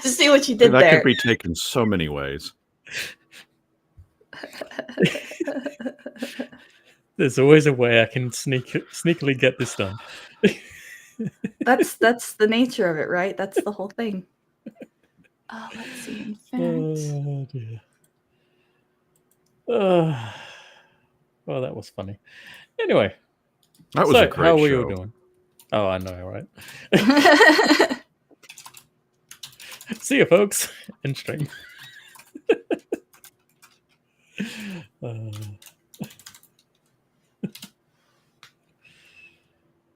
See what you did that there. could be taken so many ways. There's always a way I can sneakily get this done. That's the nature of it, right? That's the whole thing. Let's see. In fact, Oh dear. Well, that was funny. Anyway, That was a great how are we show. all doing? Oh, I know, right? See you, folks. In stream.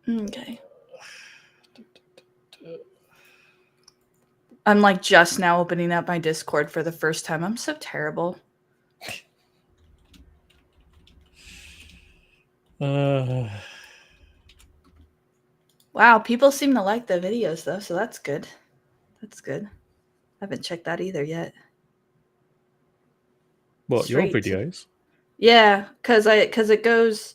Okay. I'm like just now opening up my Discord for the first time. I'm so terrible. Wow, people seem to like the videos though, so that's good. That's good. I haven't checked that either yet. What, your videos? Yeah, because it goes.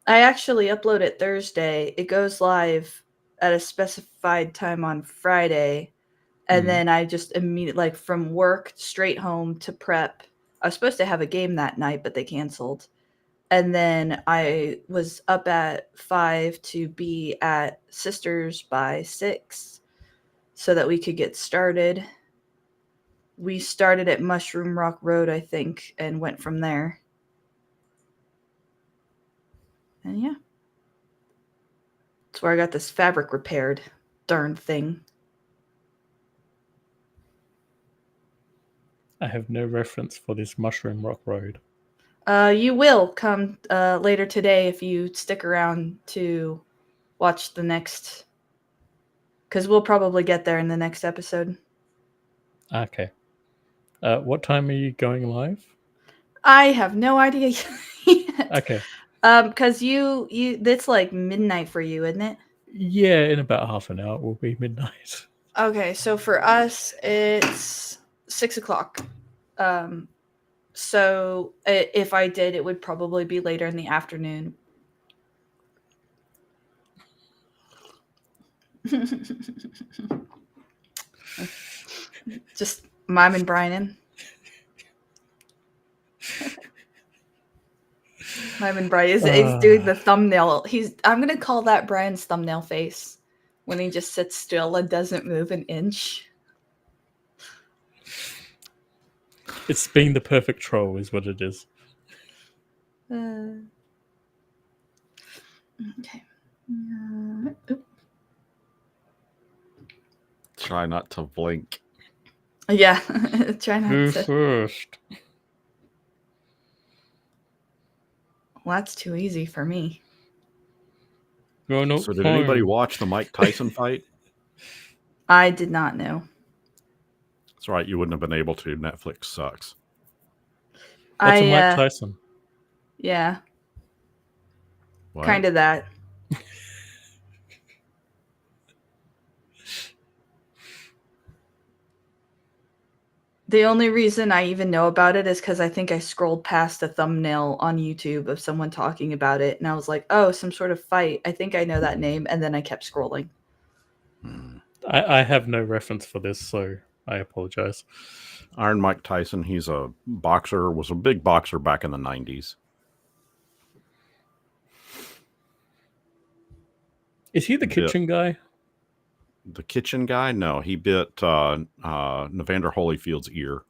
I actually upload it Thursday. It goes live at a specified time on Friday, and then I just immediately, like, from work straight home to prep. I was supposed to have a game that night, but they canceled. And then I was up at 5 to be at Sisters by 6 so that we could get started. We started at Mushroom Rock Road, I think, and went from there. And yeah. That's where I got this fabric repaired. Darn thing. I have no reference for this Mushroom Rock Road. You will come later today if you stick around to watch the next, because we'll probably get there in the next episode. Okay. What time are you going live? I have no idea yet. Okay. Because you it's like midnight for you, isn't it? Yeah, in about half an hour it will be midnight. Okay, so for us it's 6 o'clock. So if I did, it would probably be later in the afternoon. Just miming Brian. Miming Brian is doing the thumbnail. I'm gonna call that Brian's thumbnail face when he just sits still and doesn't move an inch. It's being the perfect troll is what it is. Okay. Try not to blink. Yeah, try not Who to. first? Well, that's too easy for me. No, so did anybody watch the Mike Tyson fight? I did not know. That's right. You wouldn't have been able to. Netflix sucks. What's a Mike Tyson? Yeah. What? Kind of that. The only reason I even know about it is because I think I scrolled past a thumbnail on YouTube of someone talking about it, and I was like, oh, some sort of fight. I think I know that name, and then I kept scrolling. I have no reference for this, so I apologize. Iron Mike Tyson, he's a boxer, was a big boxer back in the 90s. Is he the kitchen guy? The kitchen guy? No, he bit Evander Holyfield's ear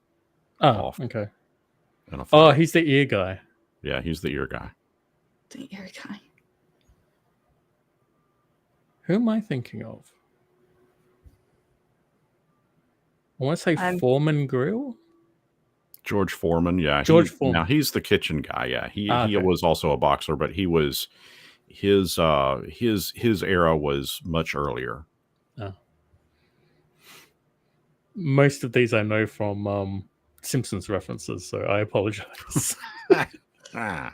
off. Okay. Oh, he's the ear guy. Yeah, he's the ear guy. The ear guy. Who am I thinking of? I want to say Foreman Grill? George Foreman, yeah. George Foreman. Now, he's the kitchen guy, yeah. He was also a boxer, but he was... His era was much earlier. Most of these I know from Simpsons references, so I apologize. Fair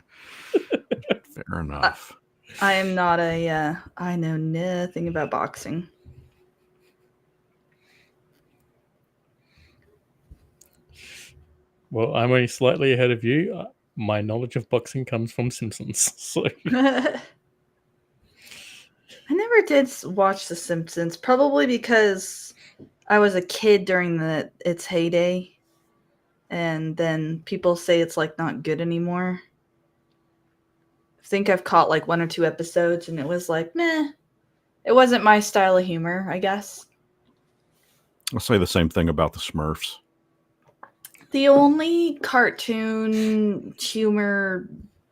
enough. I am not I know nothing about boxing. Well, I'm only slightly ahead of you. My knowledge of boxing comes from Simpsons. So. I never did watch The Simpsons, probably because I was a kid during its heyday, and then people say it's like not good anymore. I think I've caught like 1 or 2 episodes, and it was like, meh. It wasn't my style of humor, I guess. I'll say the same thing about the Smurfs. The only cartoon humor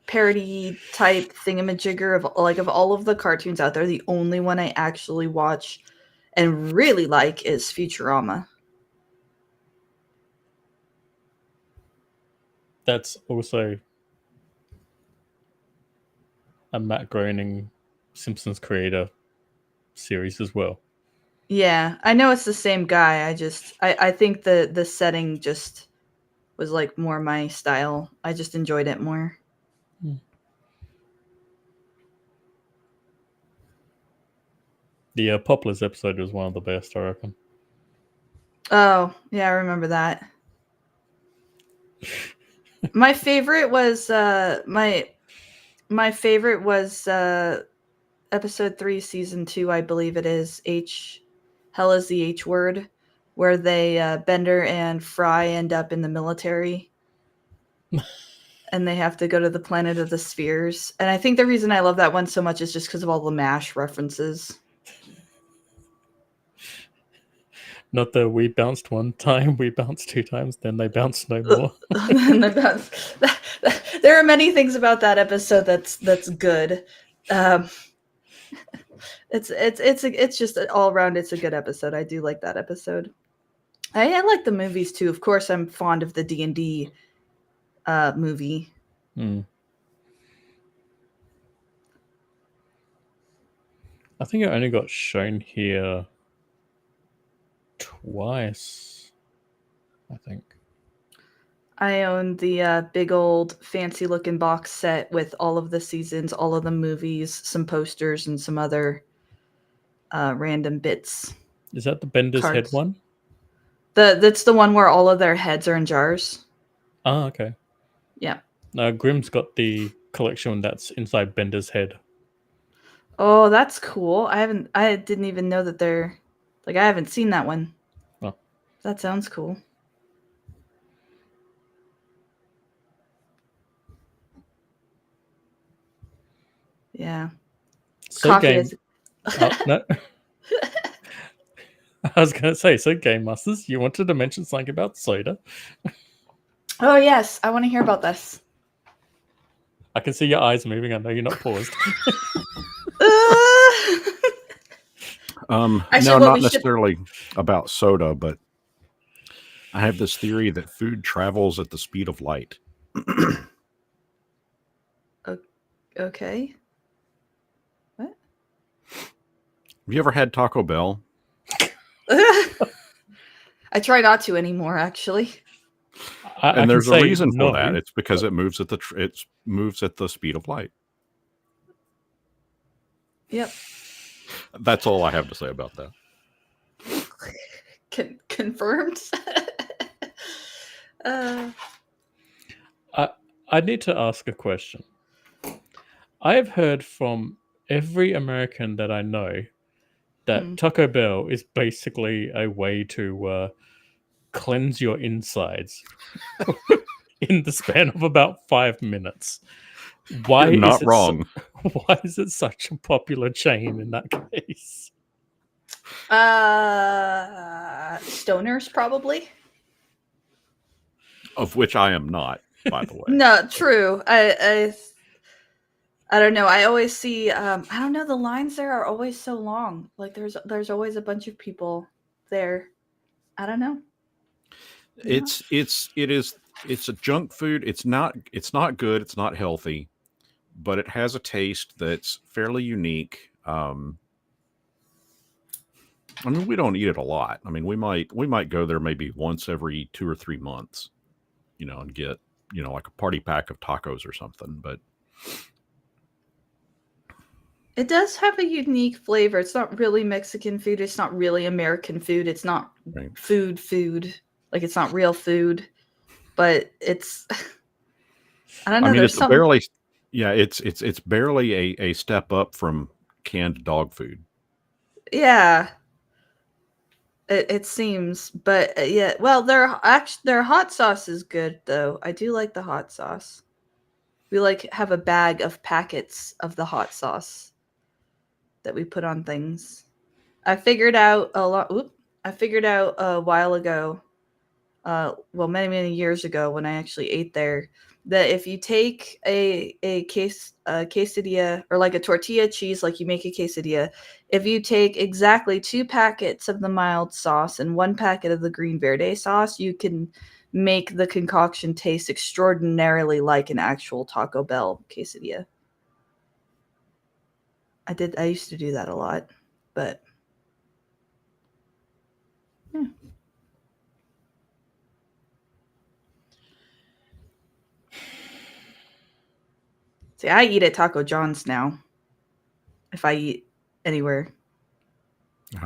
parody type thingamajigger of all of the cartoons out there, the only one I actually watch and really like is Futurama. That's also a Matt Groening Simpsons creator series as well. Yeah, I know it's the same guy. I think the setting just was like more my style. I just enjoyed it more. The Poplars episode was one of the best, I reckon. Oh, yeah, I remember that. My favorite was my favorite was episode 3, season 2, I believe it is. Hell is the H word, where they Bender and Fry end up in the military. And they have to go to the planet of the spheres. And I think the reason I love that one so much is just because of all the MASH references. Not the we bounced one time, we bounced 2 times, then they bounced no more. There are many things about that episode that's good. It's just all around. It's a good episode. I do like that episode. I like the movies too. Of course, I'm fond of the D&D movie. I think it only got shown here twice, I think. I own the big old fancy looking box set with all of the seasons, all of the movies, some posters, and some other random bits. Is that the Bender's cards. Head one? That's the one where all of their heads are in jars. Ah, okay. Yeah. Grimm's got the collection that's inside Bender's head. Oh, that's cool. I didn't even know that they're I haven't seen that one. Oh. That sounds cool. Yeah. So Game. No. I was going to say, so Game Masters, you wanted to mention something about soda? Oh, yes. I want to hear about this. I can see your eyes moving. I know you're not paused. No, not necessarily about soda, but I have this theory that food travels at the speed of light. Okay. What? Have you ever had Taco Bell? I try not to anymore, actually. And there's a reason for that. It's because it moves at the speed of light. Yep. That's all I have to say about that. Confirmed. I need to ask a question. I have heard from every American that I know that Taco Bell is basically a way to cleanse your insides in the span of about 5 minutes. Why You're not wrong. Why is it such a popular chain in that case? Stoners, probably. Of which I am not, by the way. No, true. I don't know. I always see. I don't know. The lines there are always so long. Like there's always a bunch of people there. I don't know. It's a junk food. It's not good. It's not healthy, but it has a taste that's fairly unique. I mean, we don't eat it a lot. I mean, we might go there maybe once every 2 or 3 months, and get, like a party pack of tacos or something, but it does have a unique flavor. It's not really Mexican food. It's not really American food. It's not food. Like, it's not real food, but it's, I don't know. I mean, it's barely a step up from canned dog food. Yeah. It seems, but yeah. Well, their hot sauce is good though. I do like the hot sauce. We have a bag of packets of the hot sauce that we put on things. I figured out a lot. I figured out a while ago. Well, many years ago when I actually ate there, that if you take a quesadilla or like a tortilla cheese, like you make a quesadilla, if you take exactly 2 packets of the mild sauce and 1 packet of the green verde sauce, you can make the concoction taste extraordinarily like an actual Taco Bell quesadilla. I used to do that a lot, but yeah. See, I eat at Taco John's now. If I eat anywhere.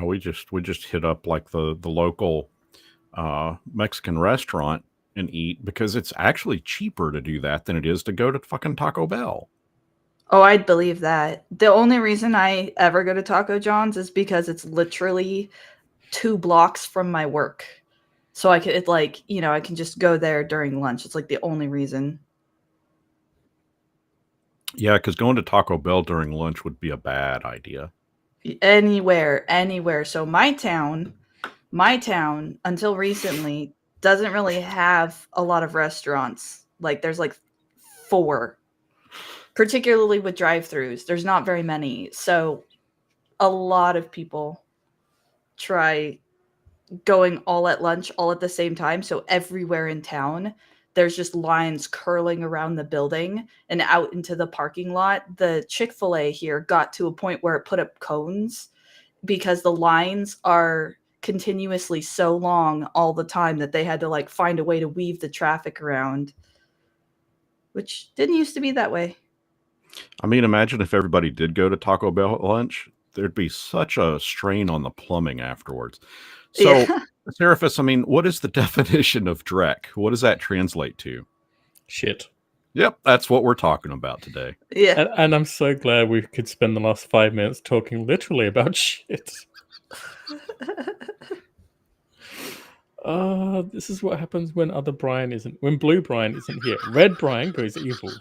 We just hit up like the local Mexican restaurant and eat because it's actually cheaper to do that than it is to go to fucking Taco Bell. Oh, I'd believe that. The only reason I ever go to Taco John's is because it's literally 2 blocks from my work. So I could I can just go there during lunch. It's like the only reason. Yeah, because going to Taco Bell during lunch would be a bad idea. Anywhere. So my town, until recently, doesn't really have a lot of restaurants. Like there's like 4, particularly with drive-throughs. There's not very many. So a lot of people try going all at lunch all at the same time. So everywhere in town, there's just lines curling around the building and out into the parking lot. The Chick-fil-A here got to a point where it put up cones because the lines are continuously so long all the time that they had to find a way to weave the traffic around, which didn't used to be that way. I mean, imagine if everybody did go to Taco Bell at lunch, there'd be such a strain on the plumbing afterwards. So, Yeah. Seraphis, I mean, what is the definition of Drek? What does that translate to? Shit. Yep, that's what we're talking about today. Yeah. And I'm so glad we could spend the last 5 minutes talking literally about shit. This is what happens when Blue Brian isn't here. Red Brian goes evil.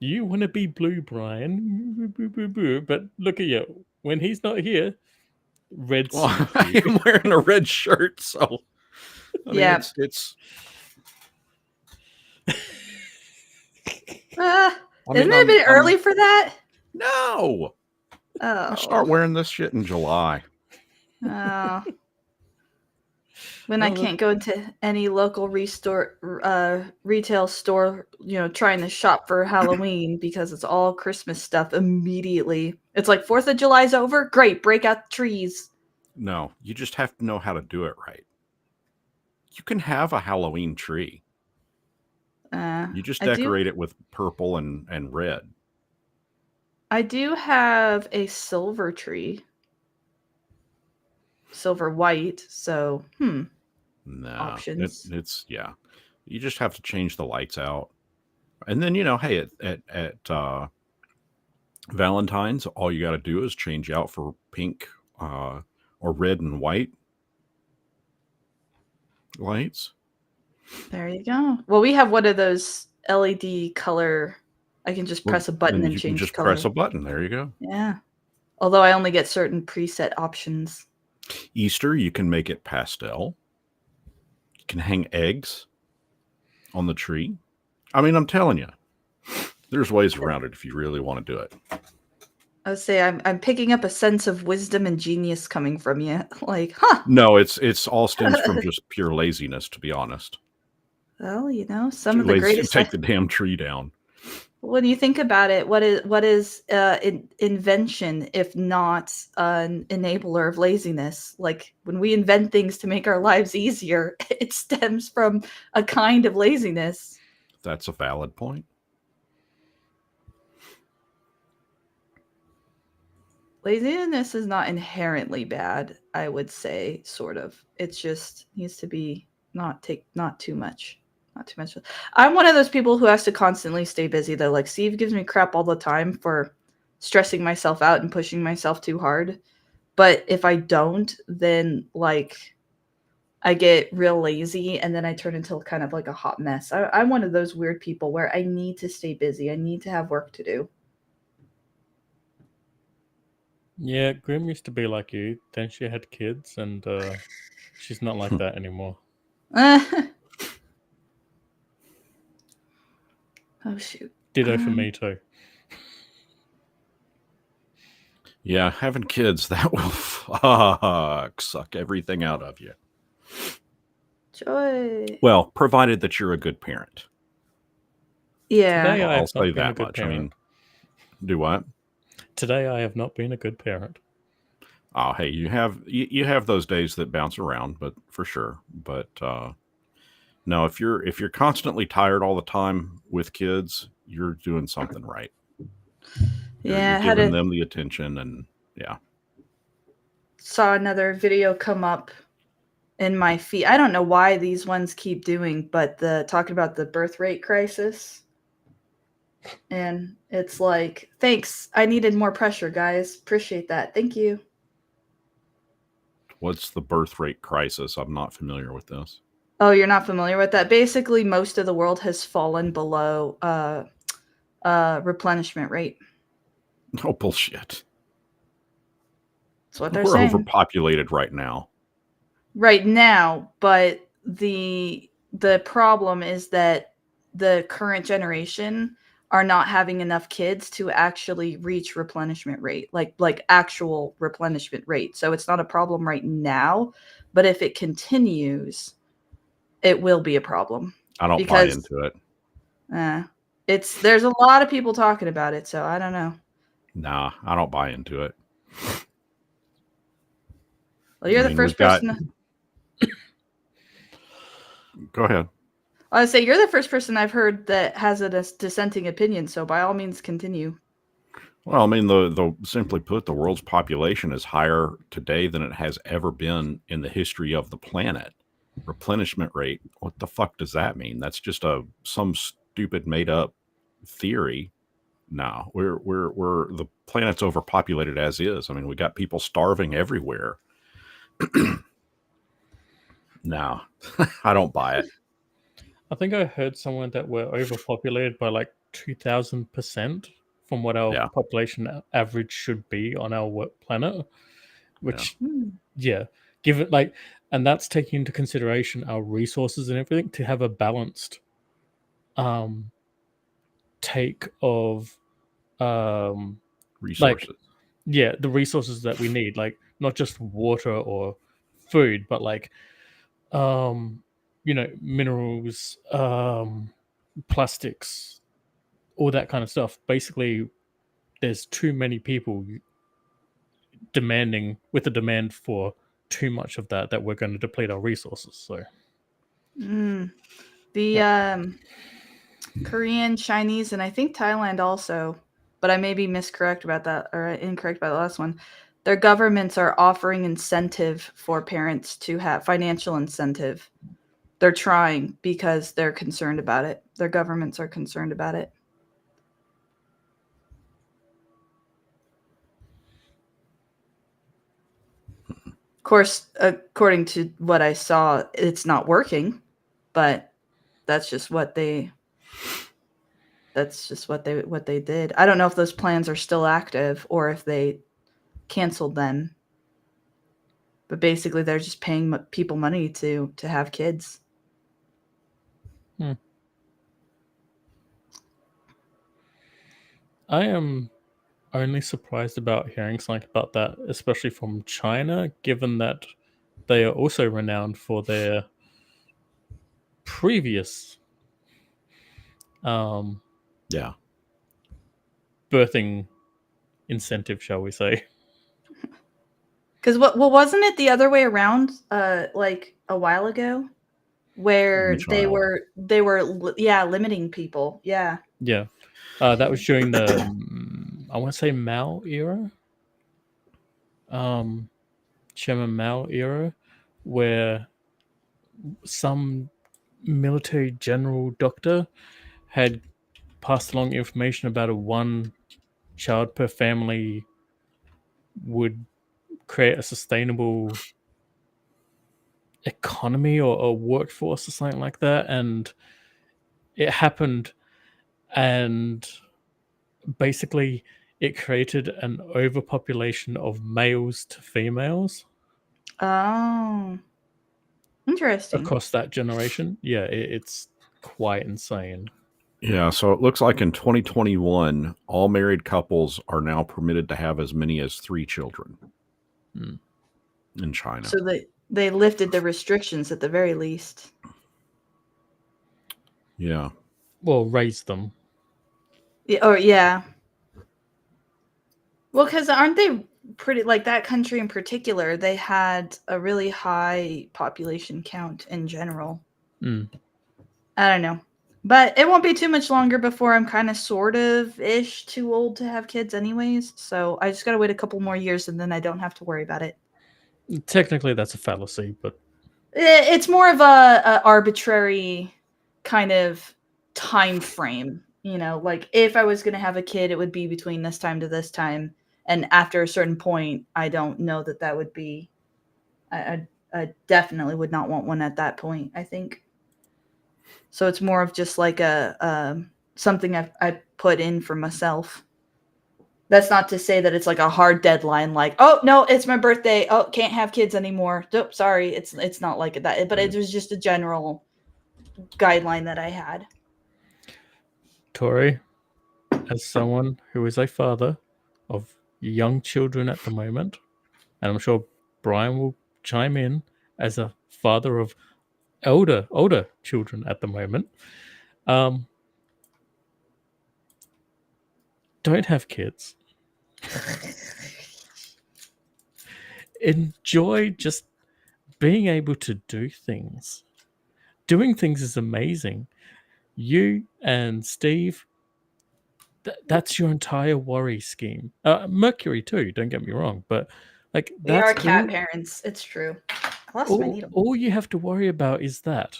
You want to be Blue Brian, but look at you. When he's not here, red. Well, I am wearing a red shirt, so I mean, Yeah. it's. Isn't it a bit early for that? No. Oh. I start wearing this shit in July. Oh. When I can't go into any local retail store, trying to shop for Halloween because it's all Christmas stuff immediately. It's like 4th of July's over. Great, break out the trees. No, you just have to know how to do it right. You can have a Halloween tree. You just decorate it with purple and red. I do have a silver tree. Silver white, so No, options. It's you just have to change the lights out, and then hey, at Valentine's, all you got to do is change out for pink or red and white lights. There you go. Well, we have one of those LED color. I can just press a button and you change can just color. press a button. There you go. Yeah. Although I only get certain preset options. Easter, you can make it pastel. You can hang eggs on the tree. I mean, I'm telling you, there's ways around it if you really want to do it. I would say I'm picking up a sense of wisdom and genius coming from you. No, it's all stems from just pure laziness, to be honest. Well, some of the greatest. Take the damn tree down. When you think about it, what is invention if not an enabler of laziness? Like when we invent things to make our lives easier, it stems from a kind of laziness. That's a valid point. Laziness is not inherently bad, I would say, sort of. It just needs to be not too much. not too much. I'm one of those people who has to constantly stay busy though. Like Steve gives me crap all the time for stressing myself out and pushing myself too hard. But if I don't, then like I get real lazy and then I turn into kind of like a hot mess. I'm one of those weird people where I need to stay busy. I need to have work to do. Yeah, Grim used to be like you. Then she had kids, and she's not like that anymore. Oh shoot. Ditto for me too. Yeah, having kids, that will suck everything out of you. Joy. Well, provided that you're a good parent. Yeah. Today I I'll have say not been a that good much. I parent. mean, do what? Today I have not been a good parent. Oh, hey, you have those days that bounce around, but for sure. But no, if you're constantly tired all the time with kids, you're doing something right. You're giving them the attention, and yeah. Saw another video come up in my feed. I don't know why these ones keep doing, but talking about the birth rate crisis. And it's like, thanks. I needed more pressure, guys. Appreciate that. Thank you. What's the birth rate crisis? I'm not familiar with this. Oh, you're not familiar with that? Basically, most of the world has fallen below replenishment rate. Oh, bullshit. That's what they're We're saying. overpopulated right now. Right now, but the problem is that the current generation are not having enough kids to actually reach replenishment rate, like actual replenishment rate. So it's not a problem right now, but if it continues, it will be a problem. I don't buy into it. There's a lot of people talking about it, so I don't know. Nah, I don't buy into it. Well, you're the first person. Go ahead. I would say you're the first person I've heard that has a dissenting opinion, so by all means, continue. Well, I mean, the simply put, the world's population is higher today than it has ever been in the history of the planet. Replenishment rate, what the fuck does that mean? That's just some stupid made up theory. No, we're the planet's overpopulated as is. I mean, we got people starving everywhere. No, I don't buy it. I think I heard somewhere that we're overpopulated by like 2,000% from what our population average should be on our planet. Which, give it like, and that's taking into consideration our resources and everything to have a balanced take of resources. Like, the resources that we need, like not just water or food, but like minerals, plastics, all that kind of stuff. Basically, there's too many people demanding with the demand for too much of that we're going to deplete our resources. So Korean, Chinese, and I think Thailand also, but I may be incorrect about that the last one. Their governments are offering incentive for parents to have financial incentive. They're trying because they're concerned about it. Their governments are concerned about it. Of course, according to what I saw, it's not working, but that's just what they did. I don't know if those plans are still active or if they canceled them. But basically, they're just paying people money to have kids. I am only surprised about hearing something about that, especially from China, given that they are also renowned for their previous birthing incentive, shall we say. Because wasn't it the other way around like a while ago where they were limiting people. That was during the I want to say Mao era, Chairman Mao era, where some military general doctor had passed along information about a 1 child per family would create a sustainable economy or workforce or something like that, and it happened, and basically it created an overpopulation of males to females Oh, interesting. across that generation. Yeah, it's quite insane. Yeah, so it looks like in 2021, all married couples are now permitted to have as many as 3 children in China. So they lifted the restrictions at the very least. Yeah. Well, raise them. Yeah. Well, because aren't they pretty, like that country in particular, they had a really high population count in general. Mm. I don't know. But it won't be too much longer before I'm kind of sort of ish too old to have kids anyways. So I just got to wait a couple more years and then I don't have to worry about it. Technically, that's a fallacy, but It's more of a arbitrary kind of time frame. You know, like if I was going to have a kid, it would be between this time to this time. And after a certain point, I don't know that would be. I definitely would not want one at that point, I think. So it's more of just like a something I put in for myself. That's not to say that it's like a hard deadline, like, oh no, it's my birthday. Oh, can't have kids anymore. Oh, sorry, it's not like that. But it was just a general guideline that I had. Tori, as someone who is a father of young children at the moment, and I'm sure Brian will chime in as a father of older children at the moment. Don't have kids. Enjoy just being able to do things. Doing things is amazing. You and Steve, that's your entire worry scheme. Mercury too, don't get me wrong, but like We are that's cat parents. It's true. I lost my needle. all you have to worry about is that.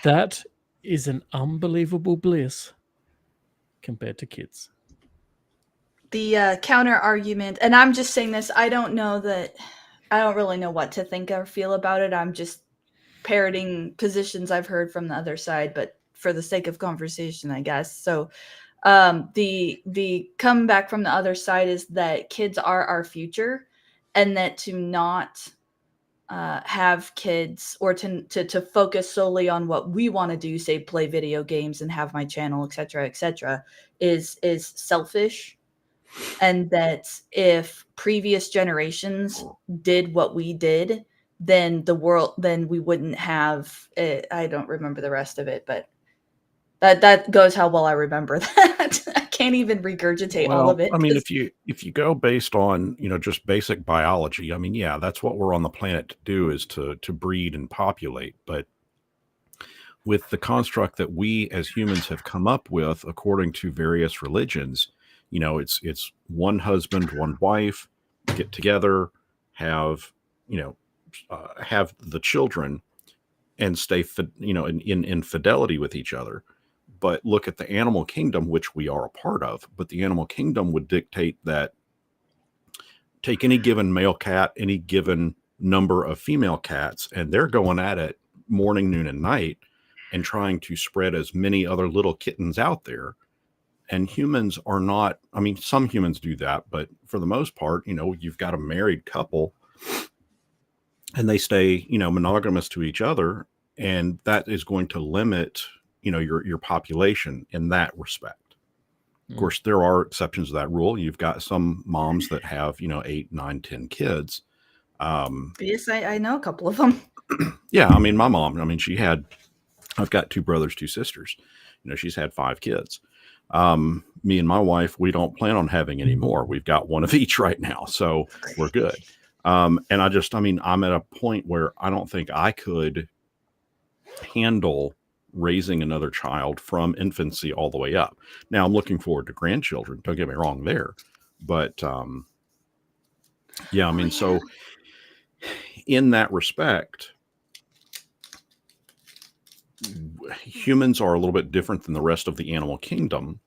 That is an unbelievable bliss compared to kids. The counter argument, and I'm just saying this, I don't really know what to think or feel about it. I'm just parroting positions I've heard from the other side, but for the sake of conversation, I guess. So the comeback from the other side is that kids are our future, and that to not have kids or to focus solely on what we want to do, say play video games and have my channel, etc., is selfish. And that if previous generations did what we did, then we wouldn't have it. I don't remember the rest of it, but that goes how well I remember that. I can't even regurgitate all of it. I mean, if you go based on, just basic biology, I mean, yeah, that's what we're on the planet to do, is to breed and populate. But with the construct that we as humans have come up with, according to various religions, it's one husband, one wife, get together, have have the children, and stay in fidelity with each other. But look at the animal kingdom, which we are a part of. But the animal kingdom would dictate that take any given male cat, any given number of female cats, and they're going at it morning, noon, and night, and trying to spread as many other little kittens out there. And humans are not, I mean, some humans do that, but for the most part, you've got a married couple and they stay, monogamous to each other. And that is going to limit, your population in that respect. Of course, there are exceptions to that rule. You've got some moms that have, 8, 9, 10 kids. Yes, I know a couple of them. Yeah. I mean, my mom, I've got 2 brothers, 2 sisters. She's had 5 kids. Me and my wife, we don't plan on having any more. We've got one of each right now, so we're good. And I'm at a point where I don't think I could handle raising another child from infancy all the way up. Now I'm looking forward to grandchildren. Don't get me wrong there, but yeah, I mean, so in that respect, humans are a little bit different than the rest of the animal kingdom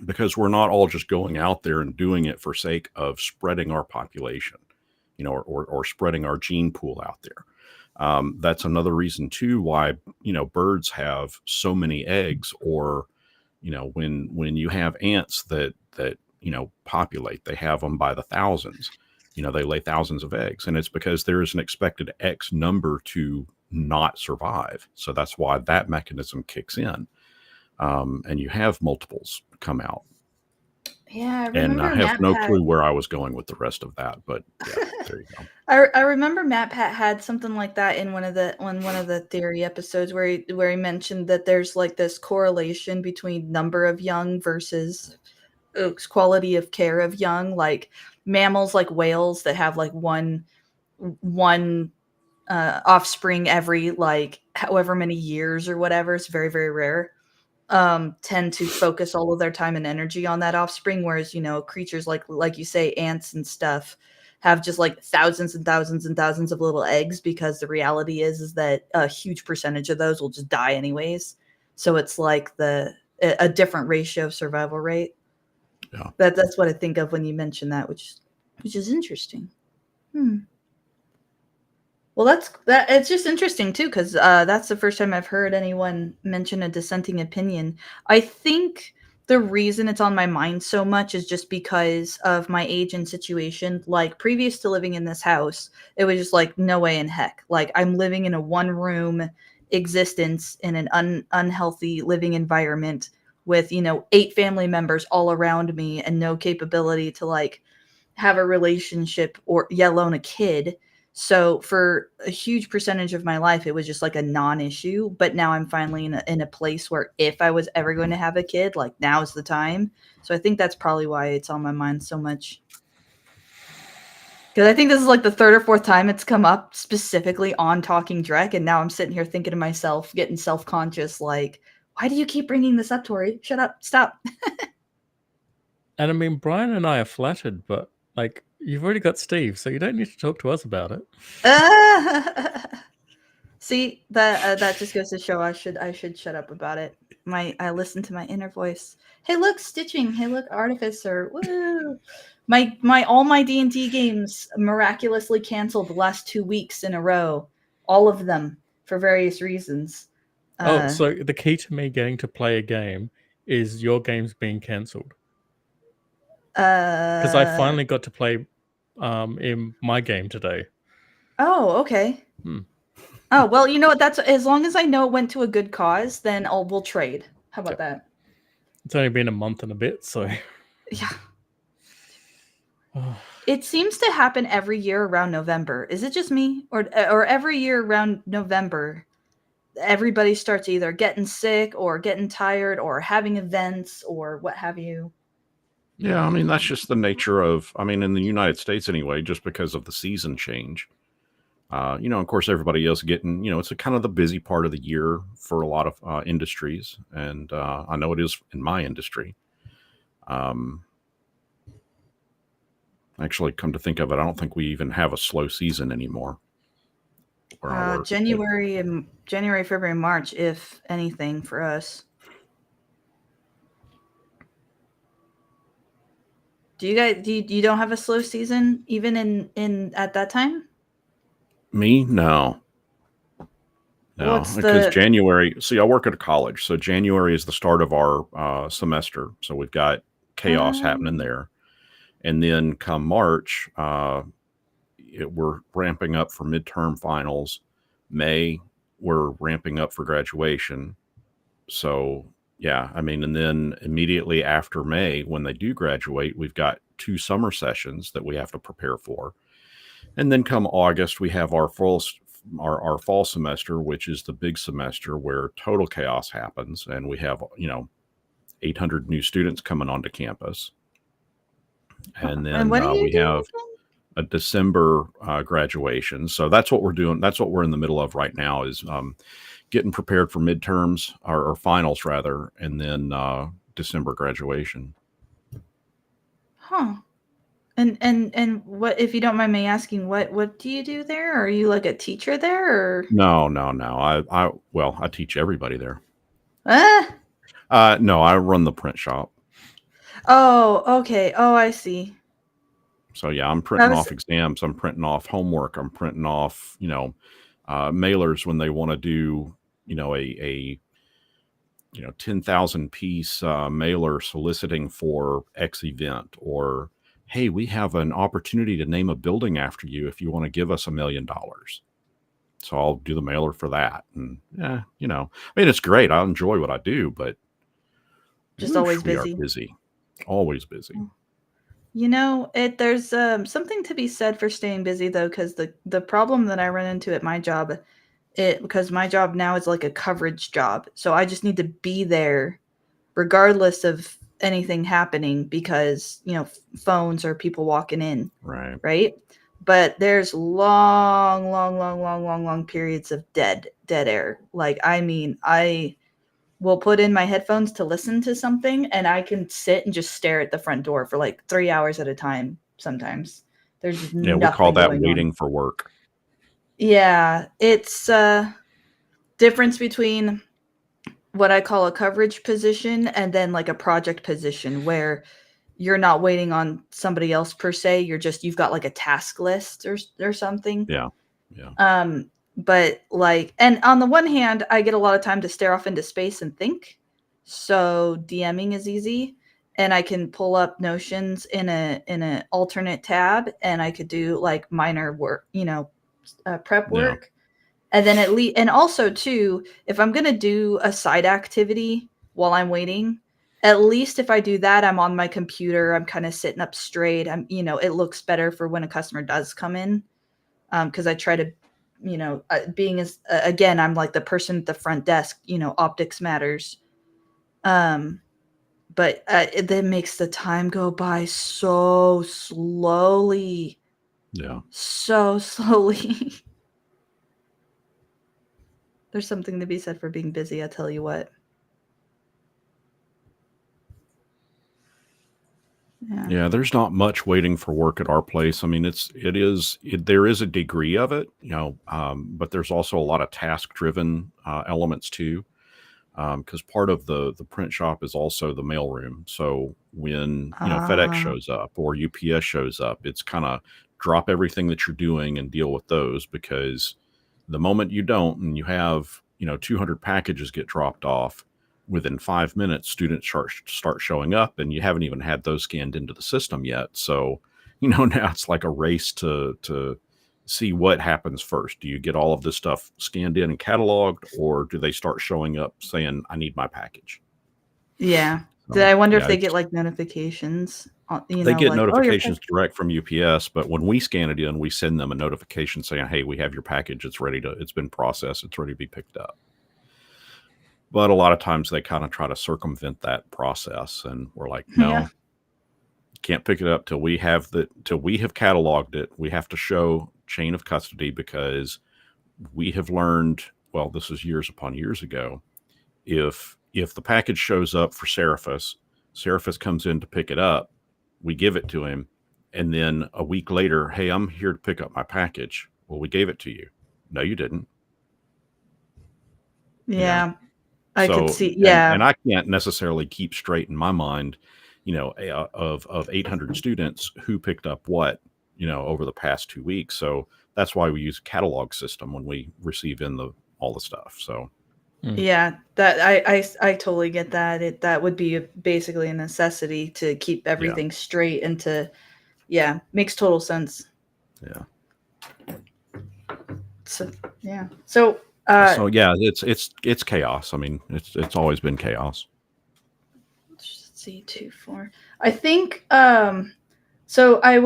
because we're not all just going out there and doing it for sake of spreading our population, or spreading our gene pool out there. That's another reason too why birds have so many eggs, or when you have ants that populate, they have them by the thousands. They lay thousands of eggs, and it's because there is an expected X number to not survive. So that's why that mechanism kicks in, and you have multiples come out. Yeah, I And I remember have no MatPat. clue where I was going with the rest of that, but yeah, there you go. I remember MatPat had something like that in one of the theory episodes where he mentioned that there's like this correlation between number of young versus quality of care of young. Like mammals, like whales, that have like one offspring every like however many years or whatever. It's very, very rare. Tend to focus all of their time and energy on that offspring, whereas creatures like you say, ants and stuff, have just like thousands and thousands and thousands of little eggs, because the reality is that a huge percentage of those will just die anyways. So it's like a different ratio of survival rate. Yeah. That's what I think of when you mention that, which is interesting. Well, it's just interesting too, because that's the first time I've heard anyone mention a dissenting opinion. I think the reason it's on my mind so much is just because of my age and situation. Like previous to living in this house, it was just like no way in heck. Like I'm living in a one-room existence in an unhealthy living environment with 8 family members all around me and no capability to like have a relationship or yet alone a kid. So for a huge percentage of my life, it was just like a non-issue. But now I'm finally in a place where if I was ever going to have a kid, like now's the time. So I think that's probably why it's on my mind so much. Because I think this is like the 3rd or 4th time it's come up specifically on Talking Drek, and now I'm sitting here thinking to myself, getting self-conscious, like, why do you keep bringing this up, Tori? Shut up, stop. And I mean, Brian and I are flattered, but like, you've already got Steve, so you don't need to talk to us about it. See, that just goes to show I should shut up about it. I listen to my inner voice. Hey, look, stitching. Hey, look, artificer. Woo! All my D&D games miraculously canceled the last 2 weeks in a row. All of them for various reasons. So the key to me getting to play a game is your games being cancelled. Because I finally got to play in my game today. Oh, okay. Oh, well, you know what? That's as long as I know it went to a good cause, then we'll trade. How about that? It's only been a month and a bit, so yeah. It seems to happen every year around November. Is it just me, or every year around November, everybody starts either getting sick or getting tired or having events or what have you? Yeah, I mean that's just the nature of. I mean, in the United States anyway, just because of the season change. Of course, everybody else getting, it's a kind of the busy part of the year for a lot of industries. And I know it is in my industry. Actually, come to think of it, I don't think we even have a slow season anymore. January, February, March, if anything, for us. Do you guys, you don't have a slow season even in at that time? Me? No. No, because January, see, I work at a college, so January is the start of our semester. So we've got chaos happening there. And then come March, we're ramping up for midterm finals. May, we're ramping up for graduation. So, yeah, I mean, and then immediately after May, when they do graduate, we've got 2 summer sessions that we have to prepare for. And then come August, we have our fall semester, which is the big semester where total chaos happens. And we have, 800 new students coming onto campus. And then we have a December graduation. So that's what we're doing. That's what we're in the middle of right now, is getting prepared for midterms or finals rather, and then December graduation. Huh. And what, if you don't mind me asking, what do you do there? Are you like a teacher there, or? No, no, no. I teach everybody there. Ah! No, I run the print shop. Oh, okay. Oh, I see. So yeah, I'm I printing was off exams. I'm printing off homework. I'm printing off, mailers when they want to do, a 10,000 piece mailer soliciting for X event, or hey, we have an opportunity to name a building after you if you want to give us $1 million. So I'll do the mailer for that. And yeah, I mean, it's great. I enjoy what I do, but just always we are busy. busy, always busy. There's something to be said for staying busy though, because the problem that I run into at my job, because my job now is like a coverage job, so I just need to be there regardless of anything happening, because phones or people walking in, Right. right? But there's long, long, long, long, long, long periods of dead air. Like, I mean, I will put in my headphones to listen to something, and I can sit and just stare at the front door for like 3 hours at a time sometimes. There's just Yeah, we call nothing that going on. waiting for work. Yeah, it's difference between what I call a coverage position and then like a project position, where you're not waiting on somebody else per se. You've got like a task list or something. Yeah. Yeah. But like, and on the one hand, I get a lot of time to stare off into space and think. So DMing is easy, and I can pull up Notions in a alternate tab, and I could do like minor work, prep Yeah. work. And then at least, and also too, if I'm going to do a side activity while I'm waiting, at least if I do that, I'm on my computer, I'm kind of sitting up straight. It looks better for when a customer does come in. Because I try to, being as again, I'm like the person at the front desk. Optics matters. But that makes the time go by so slowly, Yeah. so slowly. There's something to be said for being busy, I tell you what. Yeah. Yeah, there's not much waiting for work at our place. I mean, there is a degree of it, but there's also a lot of task driven elements too. Because part of the print shop is also the mailroom. So when FedEx Ah, shows up or UPS shows up, it's kind of drop everything that you're doing and deal with those, because the moment you don't and you have 200 packages get dropped off, within 5 minutes students start showing up, and you haven't even had those scanned into the system yet. So now it's like a race to see what happens first. Do you get all of this stuff scanned in and cataloged, or do they start showing up saying, I need my package? yeah. Did So I wonder if yeah, they get like notifications? they get Like, oh, your notifications direct from UPS, but when we scan it in, we send them a notification saying, hey, we have your package, it's been processed, it's ready to be picked up. But a lot of times they kind of try to circumvent that process, and we're like, yeah, no, can't pick it up till we have cataloged it. We have to show chain of custody, because we have learned, well, this is years upon years ago, if the package shows up for Seraphis comes in to pick it up, we give it to him, and then a week later, hey, I'm here to pick up my package. Well, we gave it to you. No, you didn't. yeah. I could So, see. and Yeah, I can't necessarily keep straight in my mind, of 800 students who picked up what, over the past 2 weeks. So that's why we use a catalog system when we receive in all the stuff. So yeah. That I totally get that. That would be basically a necessity to keep yeah, everything straight and to, yeah, makes total sense. yeah. So yeah. So So yeah, it's chaos. I mean, it's always been chaos. let's see, 2 4. I think so I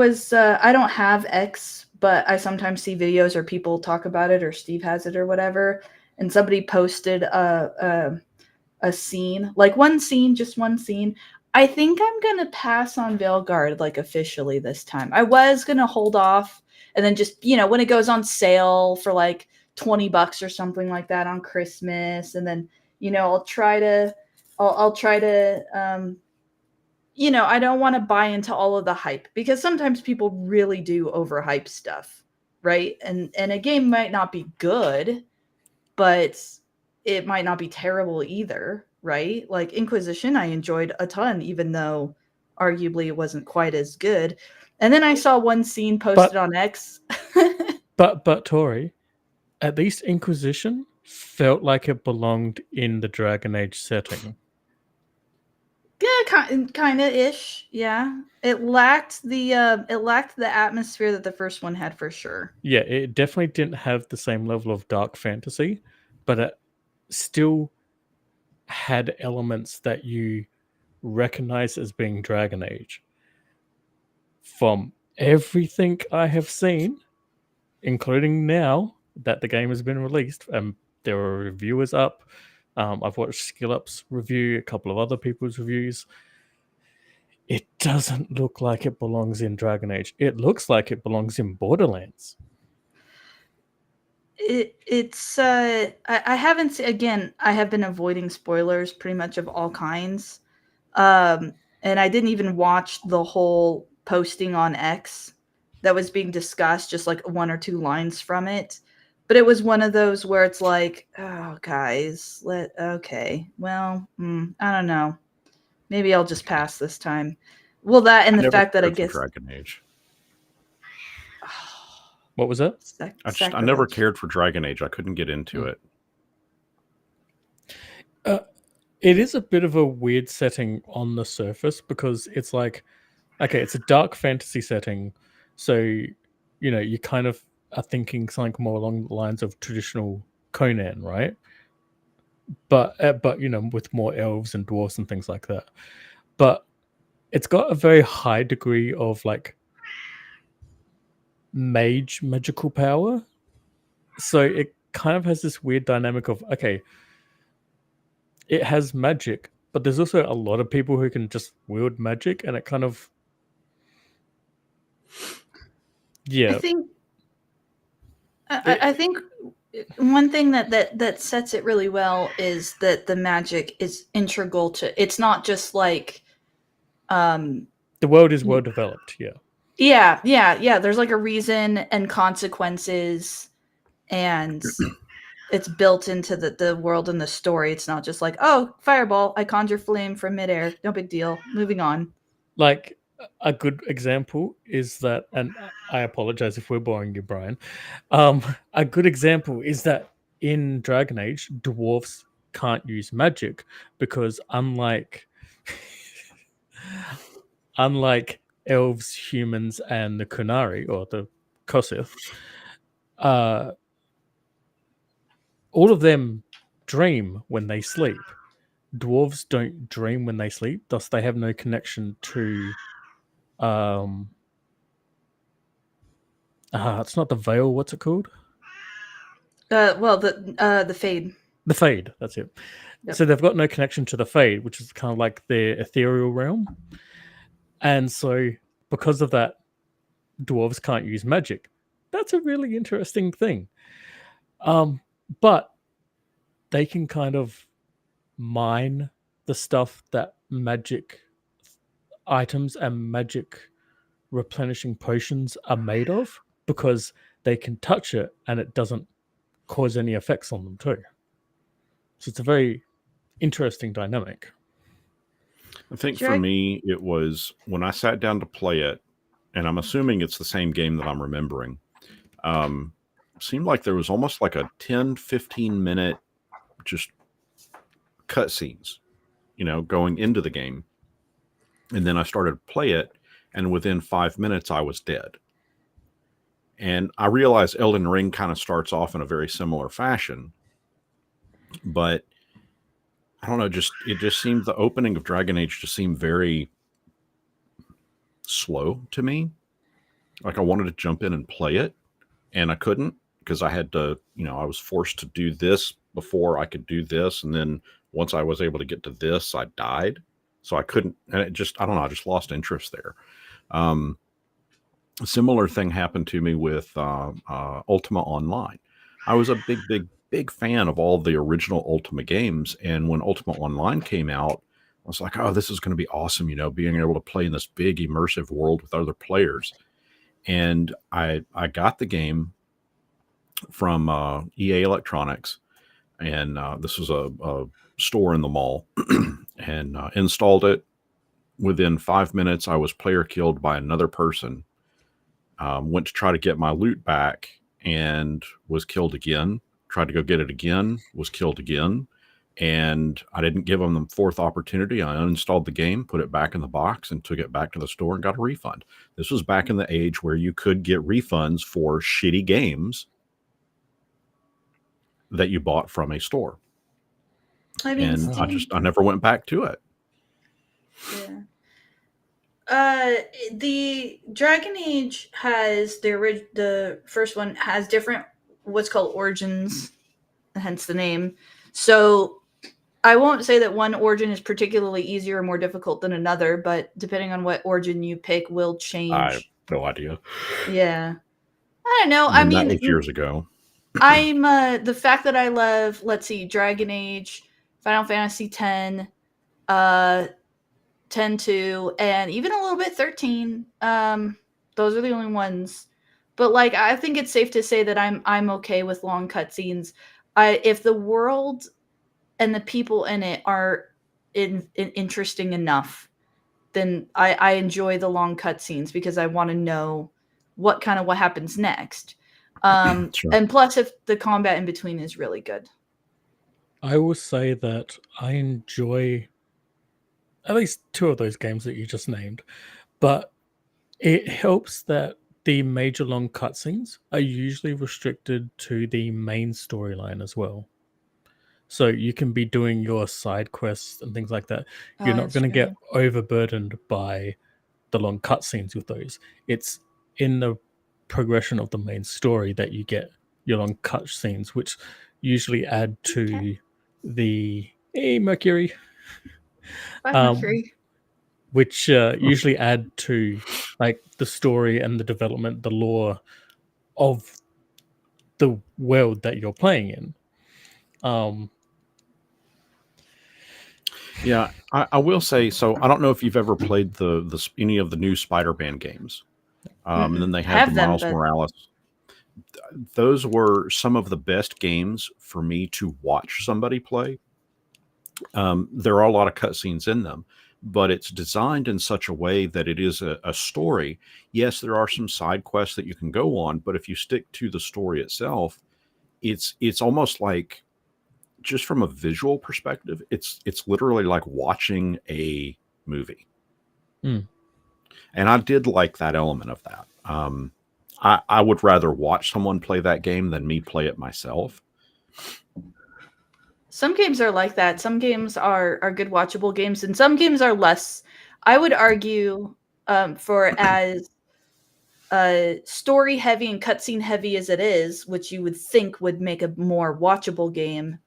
don't have X, but I sometimes see videos or people talk about it, or Steve has it or whatever, and somebody posted a scene, like one scene, just one scene. I think I'm gonna pass on Veilguard like officially this time. I was gonna hold off and then just, when it goes on sale for like $20 or something like that on Christmas, and then I'll try to I don't want to buy into all of the hype, because sometimes people really do overhype stuff, right? And a game might not be good, but it might not be terrible either, right? Like Inquisition, I enjoyed a ton, even though arguably it wasn't quite as good. And then I saw one scene posted on X. But Tori, at least Inquisition felt like it belonged in the Dragon Age setting. Yeah, kind of ish. Yeah, it lacked the atmosphere that the first one had, for sure. Yeah, it definitely didn't have the same level of dark fantasy, but it still had elements that you recognize as being Dragon Age. From everything I have seen, including now that the game has been released, and there are reviewers up. I've watched Skill Up's review, a couple of other people's reviews. It doesn't look like it belongs in Dragon Age. It looks like it belongs in Borderlands. It's I haven't again, I have been avoiding spoilers pretty much of all kinds. And I didn't even watch the whole posting on X that was being discussed, just like one or two lines from it. But it was one of those where it's like, oh, guys, okay, well, I don't know. Maybe I'll just pass this time. Well, that and the fact that I guess Dragon Age. What was that? I never cared for Dragon Age. I couldn't get into it. It is a bit of a weird setting on the surface, because it's like, okay, it's a dark fantasy setting, so you kind of are thinking something more along the lines of traditional Conan, right? But with more elves and dwarves and things like that. But it's got a very high degree of like magical power, so it kind of has this weird dynamic of, okay, it has magic, but there's also a lot of people who can just wield magic, and it kind of, yeah. I think one thing that sets it really well is that the magic is integral to. It's not just like, the world is well developed. Yeah. There's like a reason and consequences, and it's built into the world and the story. It's not just like, oh, fireball, I conjure flame from midair, no big deal, moving on. Like, a good example is that, and I apologize if we're boring you, Brian. A good example is that in Dragon Age, dwarves can't use magic, because unlike elves, humans, and the Kunari, or the Kosith, all of them dream when they sleep. Dwarves don't dream when they sleep, thus they have no connection to it's not the veil, what's it called? Well, the Fade. The Fade, that's it. Yep. So they've got no connection to the Fade, which is kind of like their ethereal realm. And so because of that, dwarves can't use magic. That's a really interesting thing. But they can kind of mine the stuff that magic items and magic replenishing potions are made of, because they can touch it and it doesn't cause any effects on them too. So it's a very interesting dynamic. I think for me, it was when I sat down to play it, and I'm assuming it's the same game that I'm remembering, seemed like there was almost like a 10-15 minute just cutscenes, going into the game. And then I started to play it, and within 5 minutes, I was dead. And I realized Elden Ring kind of starts off in a very similar fashion. But I don't know, it just seemed, the opening of Dragon Age just seemed very slow to me. Like I wanted to jump in and play it, and I couldn't, because I had to, I was forced to do this before I could do this. And then once I was able to get to this, I died. So I couldn't, and I just lost interest there. A similar thing happened to me with Ultima Online. I was a big fan of all the original Ultima games. And when Ultima Online came out, was like, oh, this is going to be awesome, being able to play in this big immersive world with other players. And I got the game from EA Electronics, and this was a store in the mall, and installed it. Within 5 minutes, I was player killed by another person. Went to try to get my loot back and was killed again. Tried to go get it again, was killed again. And I didn't give them the fourth opportunity. I uninstalled the game, put it back in the box, and took it back to the store and got a refund. This was back in the age where you could get refunds for shitty games that you bought from a store. I mean, And Steam, I never went back to it. yeah. The Dragon Age has the first one has different what's called origins, hence the name. So I won't say that one origin is particularly easier or more difficult than another, but depending on what origin you pick will change. I have no idea. Yeah. I don't know. I I mean, that mean, was years ago. I'm the fact that I love, let's see, Dragon Age, Final Fantasy X, 10-2, and even a little bit 13. Those are the only ones. But like, I think it's safe to say that I'm okay with long cutscenes. If the world and the people in it are interesting enough, then I enjoy the long cutscenes because I want to know what happens next. Sure. And plus, if the combat in between is really good. I will say that I enjoy at least two of those games that you just named, but it helps that the major long cutscenes are usually restricted to the main storyline as well. So you can be doing your side quests and things like that. You're not That's going to true. get overburdened by the long cutscenes with those. It's in the progression of the main story that you get your long cutscenes, which usually add to the Mercury, Bye, um, Mercury. which usually add to like the story and the development, the lore of the world that you're playing in. Yeah, I will say, so I don't know if you've ever played the any of the new Spider-Man games. And then they had Have the them, Miles but Morales. Those were some of the best games for me to watch somebody play. There are a lot of cutscenes in them, but it's designed in such a way that it is a story. Yes, there are some side quests that you can go on, but if you stick to the story itself, it's almost like, just from a visual perspective, it's literally like watching a movie. Mm. And I did like that element of that. I would rather watch someone play that game than me play it myself. some games are like that. Some games are good watchable games, and some games are less. I would argue, for as story heavy and cutscene heavy as it is, which you would think would make a more watchable game,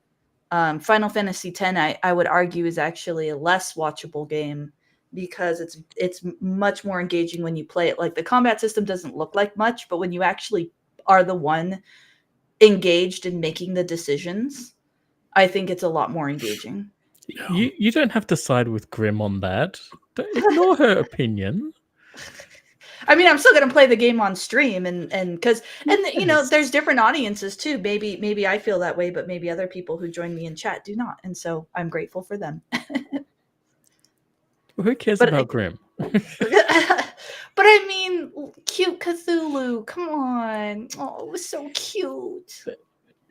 Final Fantasy X, I would argue, is actually a less watchable game because it's much more engaging when you play it. Like, the combat system doesn't look like much, but when you actually are the one engaged in making the decisions, I think it's a lot more engaging. You don't have to side with Grim on that. Don't ignore her opinion. I mean, I'm still gonna play the game on stream, and because you know, Yes. there's different audiences too. Maybe I feel that way, but maybe other people who join me in chat do not, and so I'm grateful for them. Who cares But about Grim? but I mean, cute Cthulhu. Come on. Oh, it was so cute.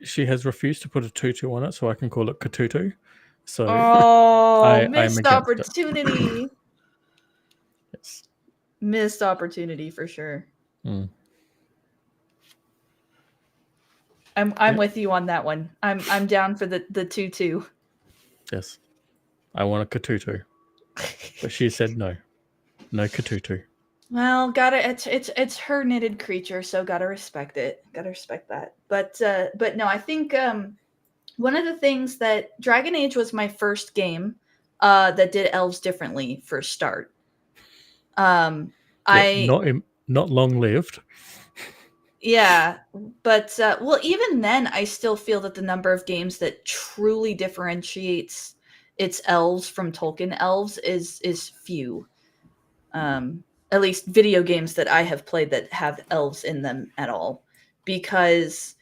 She has refused to put a tutu on it, so I can call it Katutu. So Oh, I'm missed against it. opportunity. Yes. Missed opportunity for sure. Mm. I'm Yep. with you on that one. I'm down for the tutu. Yes. I want a Katutu. But she said no. No Katutu. Well, it's her knitted creature, so gotta respect it. Gotta respect that. But no, I think one of the things that Dragon Age was my first game that did elves differently for start. Not long lived. Yeah, but well, even then, I still feel that the number of games that truly differentiates it's elves from Tolkien elves is few. At least video games that I have played that have elves in them at all, because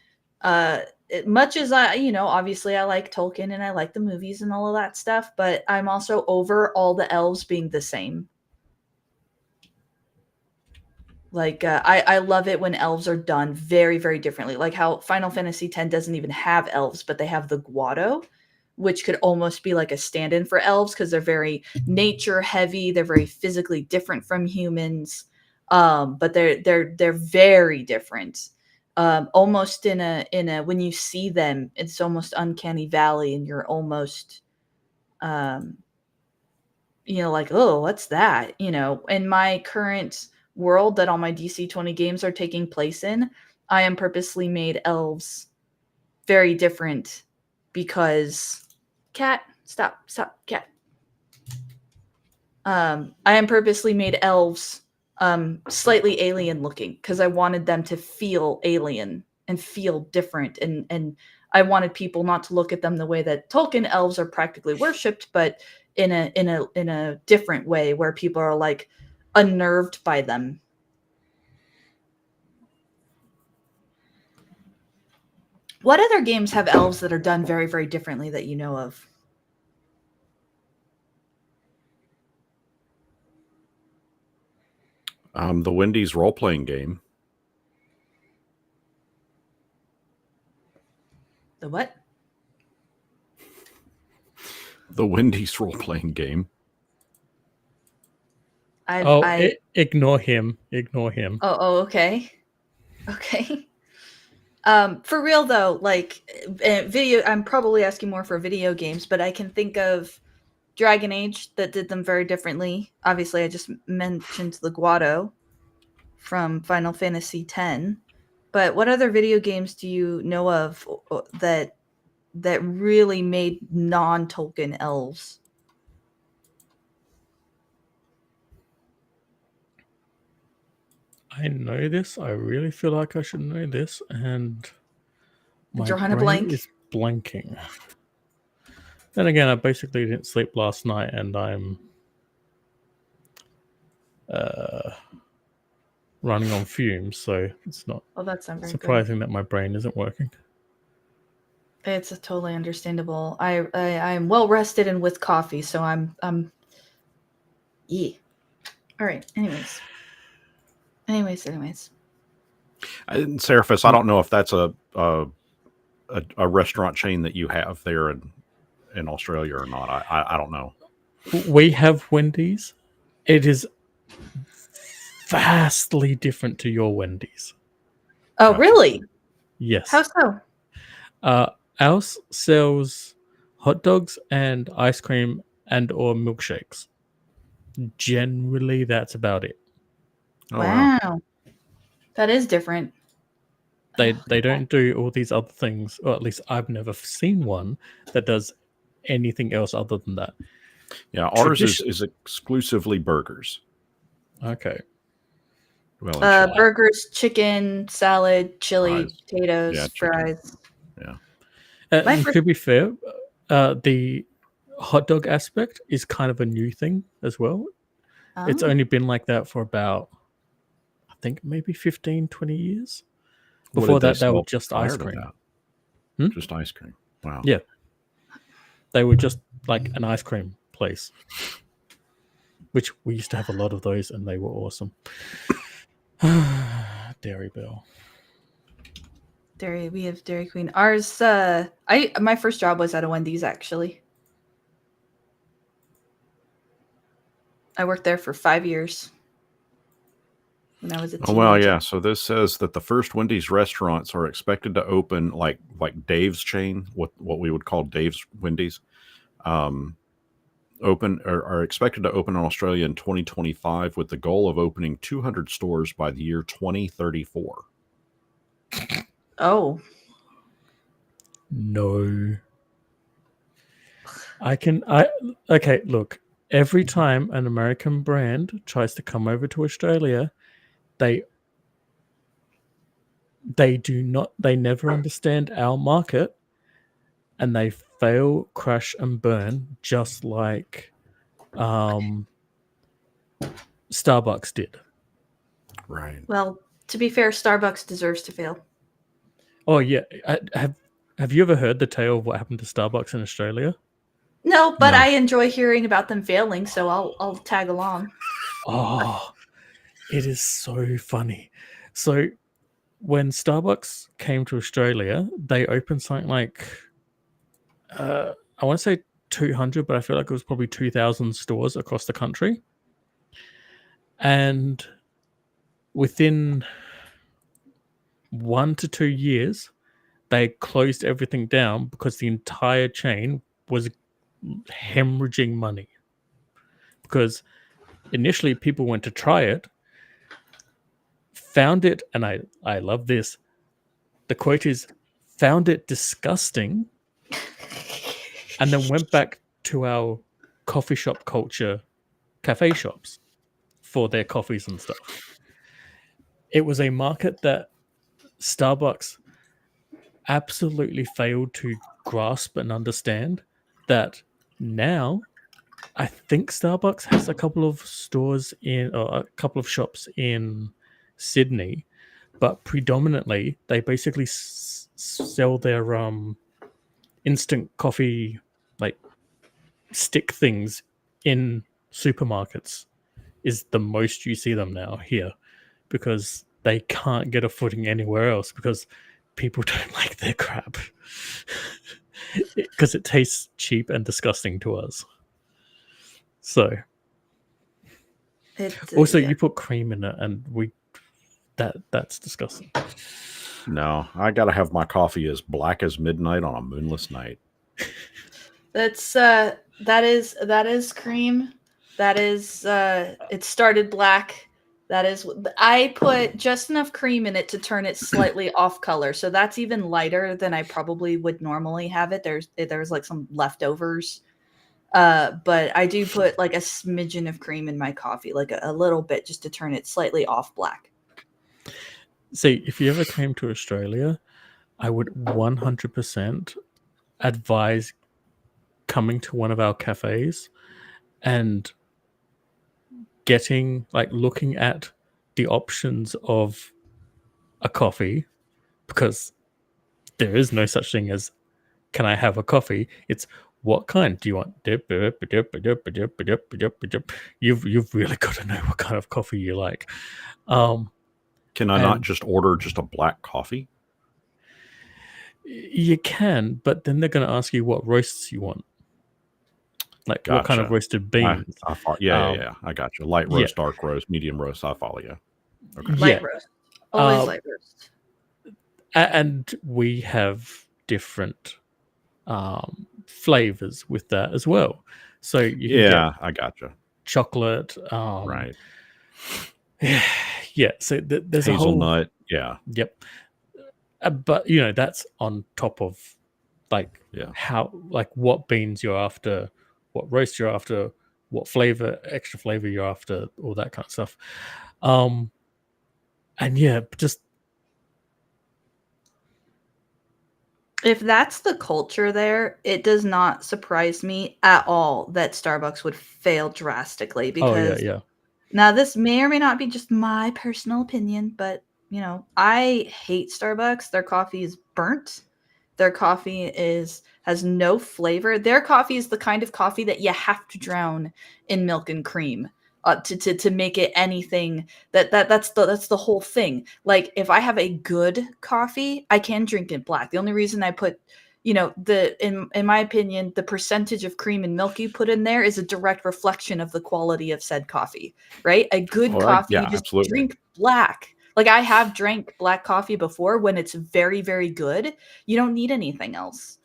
much as obviously I like Tolkien and I like the movies and all of that stuff, but I'm also over all the elves being the same. Like I love it when elves are done very, very differently. Like how Final Fantasy X doesn't even have elves, but they have the Guado, which could almost be like a stand-in for elves because they're very nature heavy. They're very physically different from humans, but they're very different. Almost in a when you see them, it's almost uncanny valley, and you're almost like, oh, what's that? In my current world that all my DC-20 games are taking place in, I am purposely made elves very different because cat, stop, cat. I am purposely made elves slightly alien looking because I wanted them to feel alien and feel different, and I wanted people not to look at them the way that Tolkien elves are practically worshipped, but in a different way where people are like unnerved by them. What other games have elves that are done very, very differently that you know of? The Wendy's role-playing game. The what? The Wendy's role-playing game. Ignore him. Ignore him. Oh, okay. Okay. For real though, like video, I'm probably asking more for video games, but I can think of Dragon Age that did them very differently. Obviously, I just mentioned the Guado from Final Fantasy X, but what other video games do you know of that really made non-Tolkien elves? I know this. I really feel like I should know this, and my Drawing a brain blank. is blanking. Then again, I basically didn't sleep last night, and I'm running on fumes, so it's not That's not very surprising that my brain isn't working. It's totally understandable. I'm well rested and with coffee, so I'm yeah. All right. Anyways. Seraphis, I don't know if that's a restaurant chain that you have there in Australia or not. I don't know. We have Wendy's. It is vastly different to your Wendy's. Oh, really? Yes. How so? Ours sells hot dogs and ice cream and or milkshakes. Generally, that's about it. Oh, wow. Wow. That is different. They don't do all these other things, or at least I've never seen one that does anything else other than that. Yeah, ours is exclusively burgers. Okay. Well, burgers, chicken, salad, chili, fries. potatoes, fries. Yeah. To be fair, the hot dog aspect is kind of a new thing as well. Oh. It's only been like that for about, I think, maybe 15, 20 years. Before that, they were just ice cream. Just ice cream. Wow. Yeah. They were just like an ice cream place, which we used to have a lot of those, and they were awesome. Dairy Bell. We have Dairy Queen. Ours, my first job was at a Wendy's, actually. I worked there for 5 years when I was a teenager. Oh, well, yeah. So this says that the first Wendy's restaurants are expected to open like Dave's chain, what we would call Dave's Wendy's, are expected to open in Australia in 2025 with the goal of opening 200 stores by the year 2034. Oh. No. Okay, look. Every time an American brand tries to come over to Australia, they never understand our market, and they fail, crash, and burn, just like Starbucks did. Right. Well, to be fair, Starbucks deserves to fail. Oh yeah, have you ever heard the tale of what happened to Starbucks in Australia? No, but No. I enjoy hearing about them failing, so I'll tag along. Oh, it is so funny. So when Starbucks came to Australia, they opened something like I want to say 200, but I feel like it was probably 2,000 stores across the country. And within 1 to 2 years, they closed everything down because the entire chain was hemorrhaging money. Because initially people went to try it, found it, and I love this. The quote is, found it disgusting, and then went back to our coffee shop culture, cafe shops, for their coffees and stuff. It was a market that Starbucks absolutely failed to grasp and understand, that now I think Starbucks has a couple of stores or a couple of shops in Sydney, but predominantly they basically sell their instant coffee, like stick things, in supermarkets. Is the most you see them now here, because they can't get a footing anywhere else because people don't like their crap because it tastes cheap and disgusting to us. So also, Yeah. you put cream in it, and that's disgusting. No, I gotta have my coffee as black as midnight on a moonless night. That's that is cream. That is it started black. That is, I put just enough cream in it to turn it slightly off color. So that's even lighter than I probably would normally have it. There's like some leftovers. But I do put like a smidgen of cream in my coffee, like a little bit, just to turn it slightly off black. See, if you ever came to Australia, I would 100% advise coming to one of our cafes and looking at the options of a coffee, because there is no such thing as, can I have a coffee? It's, what kind do you want? You've really got to know what kind of coffee you like. Can I not just order just a black coffee? You can, but then they're going to ask you what roasts you want. Like, what kind of Gotcha. roasted beans? Yeah. I got you. Light roast, dark roast, medium roast. I follow you. Okay. Light roast. Always light roast. And we have different flavors with that as well. So you can get I gotcha. chocolate. Right. Yeah. So there's hazelnut. a whole. Yep. But that's on top of how, like, what beans you're after, what roast you're after, what extra flavor you're after, all that kind of stuff. And just if that's the culture there, it does not surprise me at all that Starbucks would fail drastically, because now this may or may not be just my personal opinion, but I hate Starbucks. Their coffee is burnt. Their coffee has no flavor. Their coffee is the kind of coffee that you have to drown in milk and cream to make it anything. That's the whole thing. Like, if I have a good coffee, I can drink it black. The only reason I put, in my opinion, the percentage of cream and milk you put in there is a direct reflection of the quality of said coffee, right? A good coffee, you just drink black. Like, I have drank black coffee before when it's very, very good. You don't need anything else.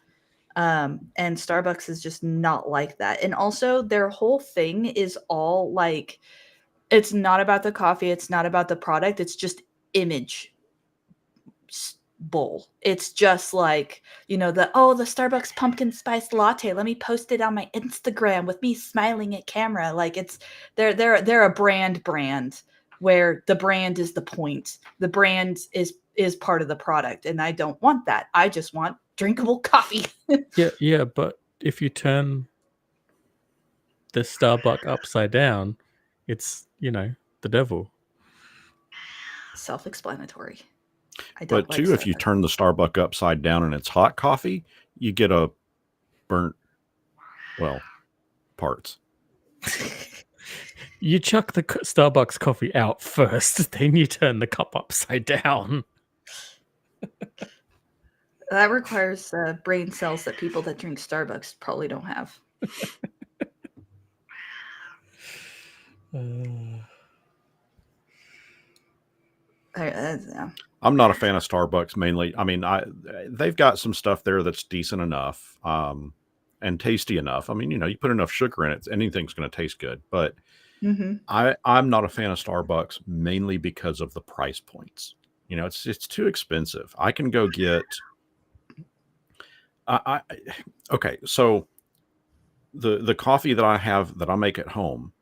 And Starbucks is just not like that. And also, their whole thing is all like, it's not about the coffee. It's not about the product. It's just image bowl. It's just like, the Starbucks pumpkin spice latte. Let me post it on my Instagram with me smiling at camera. Like, they're a brand where the brand is the point. The brand is part of the product, and I don't want that. I just want drinkable coffee. Yeah, but if you turn the Starbucks upside down, it's, the devil. Self-explanatory. I don't But like too, if you Starbucks. turn the Starbucks upside down and it's hot coffee, you get a burnt, parts. You chuck the Starbucks coffee out first, then you turn the cup upside down. That requires brain cells that people that drink Starbucks probably don't have. Yeah. I'm not a fan of Starbucks mainly. I mean, they've got some stuff there that's decent enough and tasty enough. I mean, you put enough sugar in it, anything's going to taste good. But Mm-hmm. I'm not a fan of Starbucks mainly because of the price points. It's too expensive. I can go get. Okay, so the coffee that I make at home,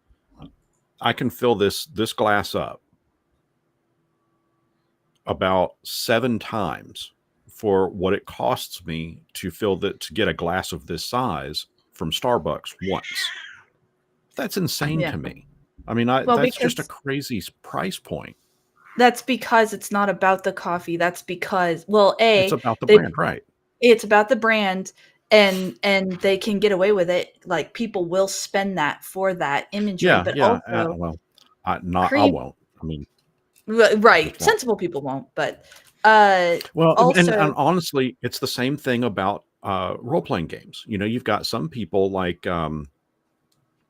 I can fill this glass up about 7 times for what it costs me to get a glass of this size from Starbucks once. That's insane to me. I mean, that's just a crazy price point. That's because it's not about the coffee. That's because, it's about the brand, right? It's about the brand, and they can get away with it. Like, people will spend that for that imagery. Yeah, but yeah. also, I won't. I mean, right? Sensible people won't, but also, and honestly, it's the same thing about role-playing games. You've got some people like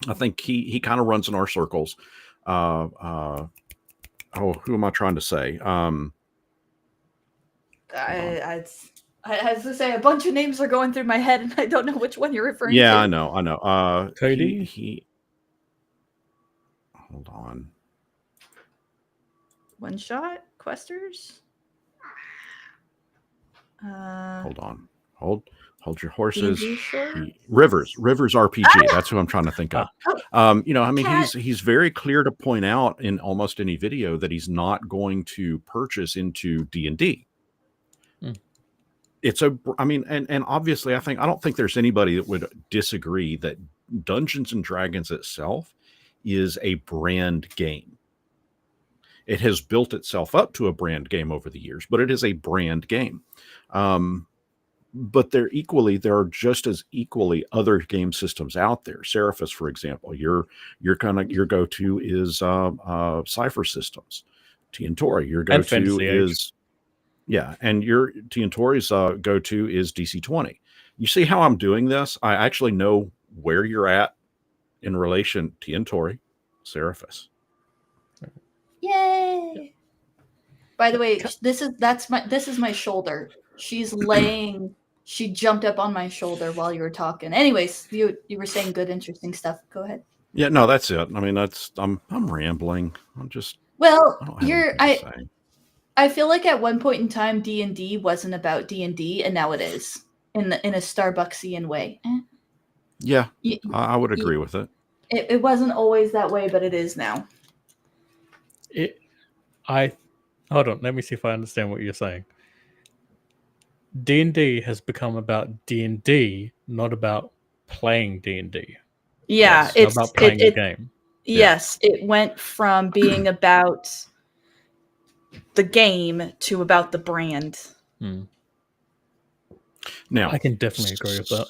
I think he kind of runs in our circles. Who am I trying to say? I was to say, a bunch of names are going through my head, and I don't know which one you're referring to. Yeah, I know. Cody? He hold on. One Shot Questers. Hold on. Hold your horses. Rivers RPG. That's who I'm trying to think of. I mean, he's very clear to point out in almost any video that he's not going to purchase into D&D. And obviously I don't think there's anybody that would disagree that Dungeons and Dragons itself is a brand game. It has built itself up to a brand game over the years, but it is a brand game. But there are just as equally other game systems out there. Seraphis, for example, your go-to is Cypher Systems. Tiantori, your go-to is and your Tiantori's go-to is DC-20. You see how I'm doing this? I actually know where you're at in relation to Tiantori, Seraphis. Yay! By the way, this is my shoulder. She's laying. She jumped up on my shoulder while you were talking. Anyways, you were saying good, interesting stuff. Go ahead. Yeah, no, that's it. I mean, I'm rambling. I feel like at one point in time, D&D wasn't about D&D, and now it is in a Starbucksian way. Yeah, I would agree with it. It wasn't always that way, but it is now. Hold on. Let me see if I understand what you're saying. D&D has become about D&D, not about playing D&D. Yeah, it's not about playing a game. Yes, it went from being about the game to about the brand. Now, I can definitely agree with that.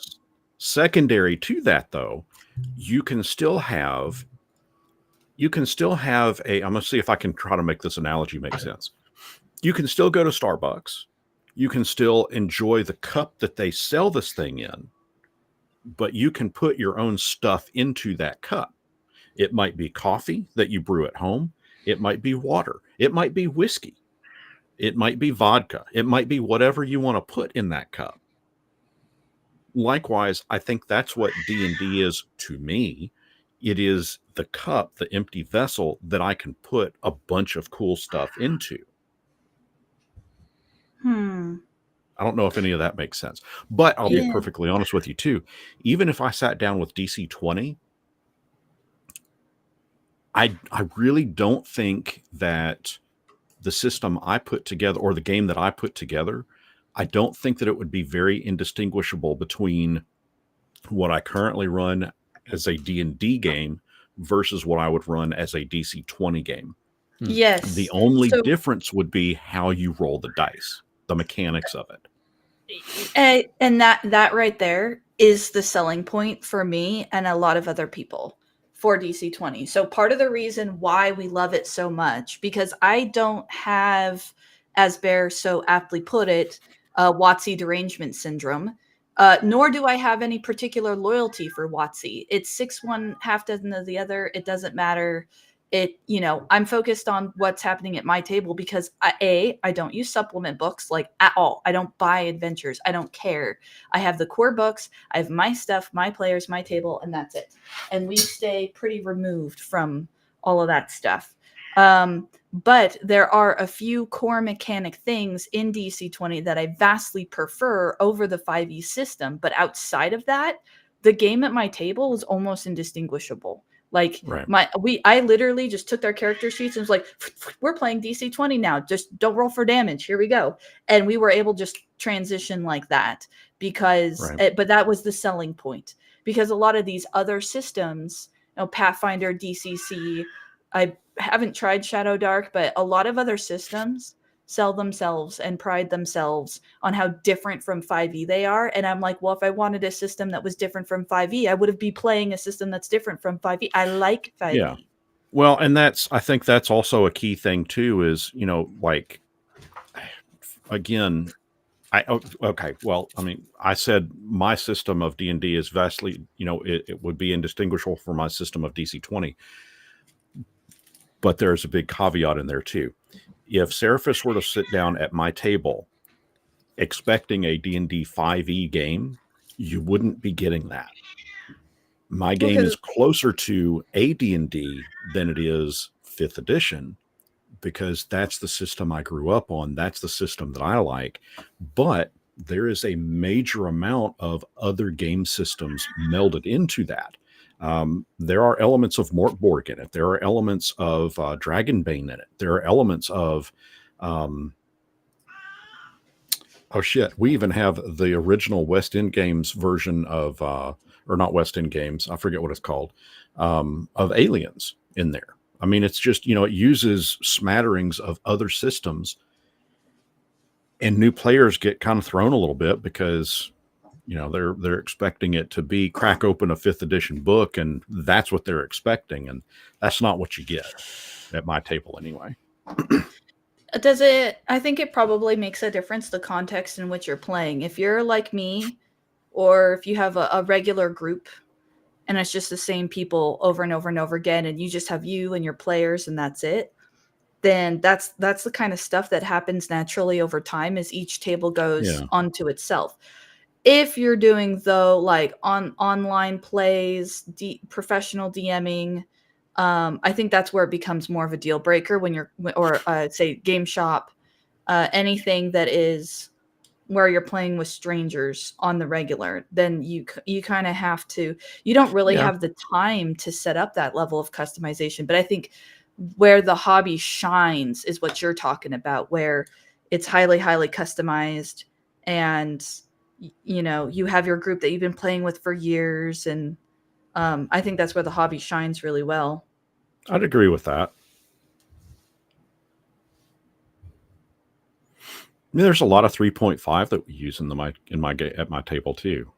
Secondary to that, though, you can still have I'm going to see if I can try to make this analogy make sense. You can still go to Starbucks. You can still enjoy the cup that they sell this thing in, but you can put your own stuff into that cup. It might be coffee that you brew at home. It might be water. It might be whiskey. It might be vodka. It might be whatever you want to put in that cup. Likewise, I think that's what D&D is to me. It is the cup, the empty vessel that I can put a bunch of cool stuff into. I don't know if any of that makes sense, but I'll be perfectly honest with you too. Even if I sat down with DC-20, I really don't think that the system I put together or the game that I put together I don't think that it would be very indistinguishable between what I currently run as a D&D game versus what I would run as a DC-20 game. Yes. The only So difference would be how you roll the dice, the mechanics of it. and that right there is the selling point for me and a lot of other people for DC-20. So part of the reason why we love it so much, because I don't have, as Bear so aptly put it, WotC derangement syndrome, nor do I have any particular loyalty for WotC. It's 6 one, half dozen of the other. It doesn't matter. I'm focused on what's happening at my table because I don't use supplement books like at all. I don't buy adventures. I don't care. I have the core books. I have my stuff, my players, my table, and that's it. And we stay pretty removed from all of that stuff. But there are a few core mechanic things in DC-20 that I vastly prefer over the 5e system. But outside of that, the game at my table is almost indistinguishable. Like Right. I literally just took their character sheets and was like, we're playing DC-20 now. Just don't roll for damage. Here we go. And we were able to just transition like that because, Right. but that was the selling point because a lot of these other systems, Pathfinder, DCC, I haven't tried Shadow Dark, but a lot of other systems sell themselves and pride themselves on how different from 5e they are. And I'm like, well, if I wanted a system that was different from 5e, I would be playing a system that's different from 5e. I like 5e. Yeah. Well, and I think that's also a key thing too, is, like, again, okay. Well, I mean, I said my system of D&D is vastly, it would be indistinguishable from my system of DC-20. But there's a big caveat in there too. If Seraphis were to sit down at my table expecting a D&D 5e game, you wouldn't be getting that. My game is closer to AD&D than it is 5th edition because that's the system I grew up on. That's the system that I like. But there is a major amount of other game systems melded into that. There are elements of Mortborg in it. There are elements of Dragonbane in it. There are elements of... oh, shit. We even have the original West End Games version of... or not West End Games, I forget what it's called, of Aliens in there. I mean, it's just, it uses smatterings of other systems, and new players get kind of thrown a little bit because, they're expecting it to be crack open a 5th edition book, and that's what they're expecting, and that's not what you get at my table anyway. I think it probably makes a difference, the context in which you're playing. If you're like me, or if you have a regular group and it's just the same people over and over and over again, and you just have you and your players and that's it, then that's the kind of stuff that happens naturally over time as each table goes onto itself. If you're doing, though, like online plays, professional DMing, I think that's where it becomes more of a deal breaker when you're, or say game shop, anything that is where you're playing with strangers on the regular, then you kind of have to, you don't really have the time to set up that level of customization. But I think where the hobby shines is what you're talking about, where it's highly, highly customized, and you have your group that you've been playing with for years. And I think that's where the hobby shines really well. I'd agree with that. I mean, there's a lot of 3.5 that we use at my table too.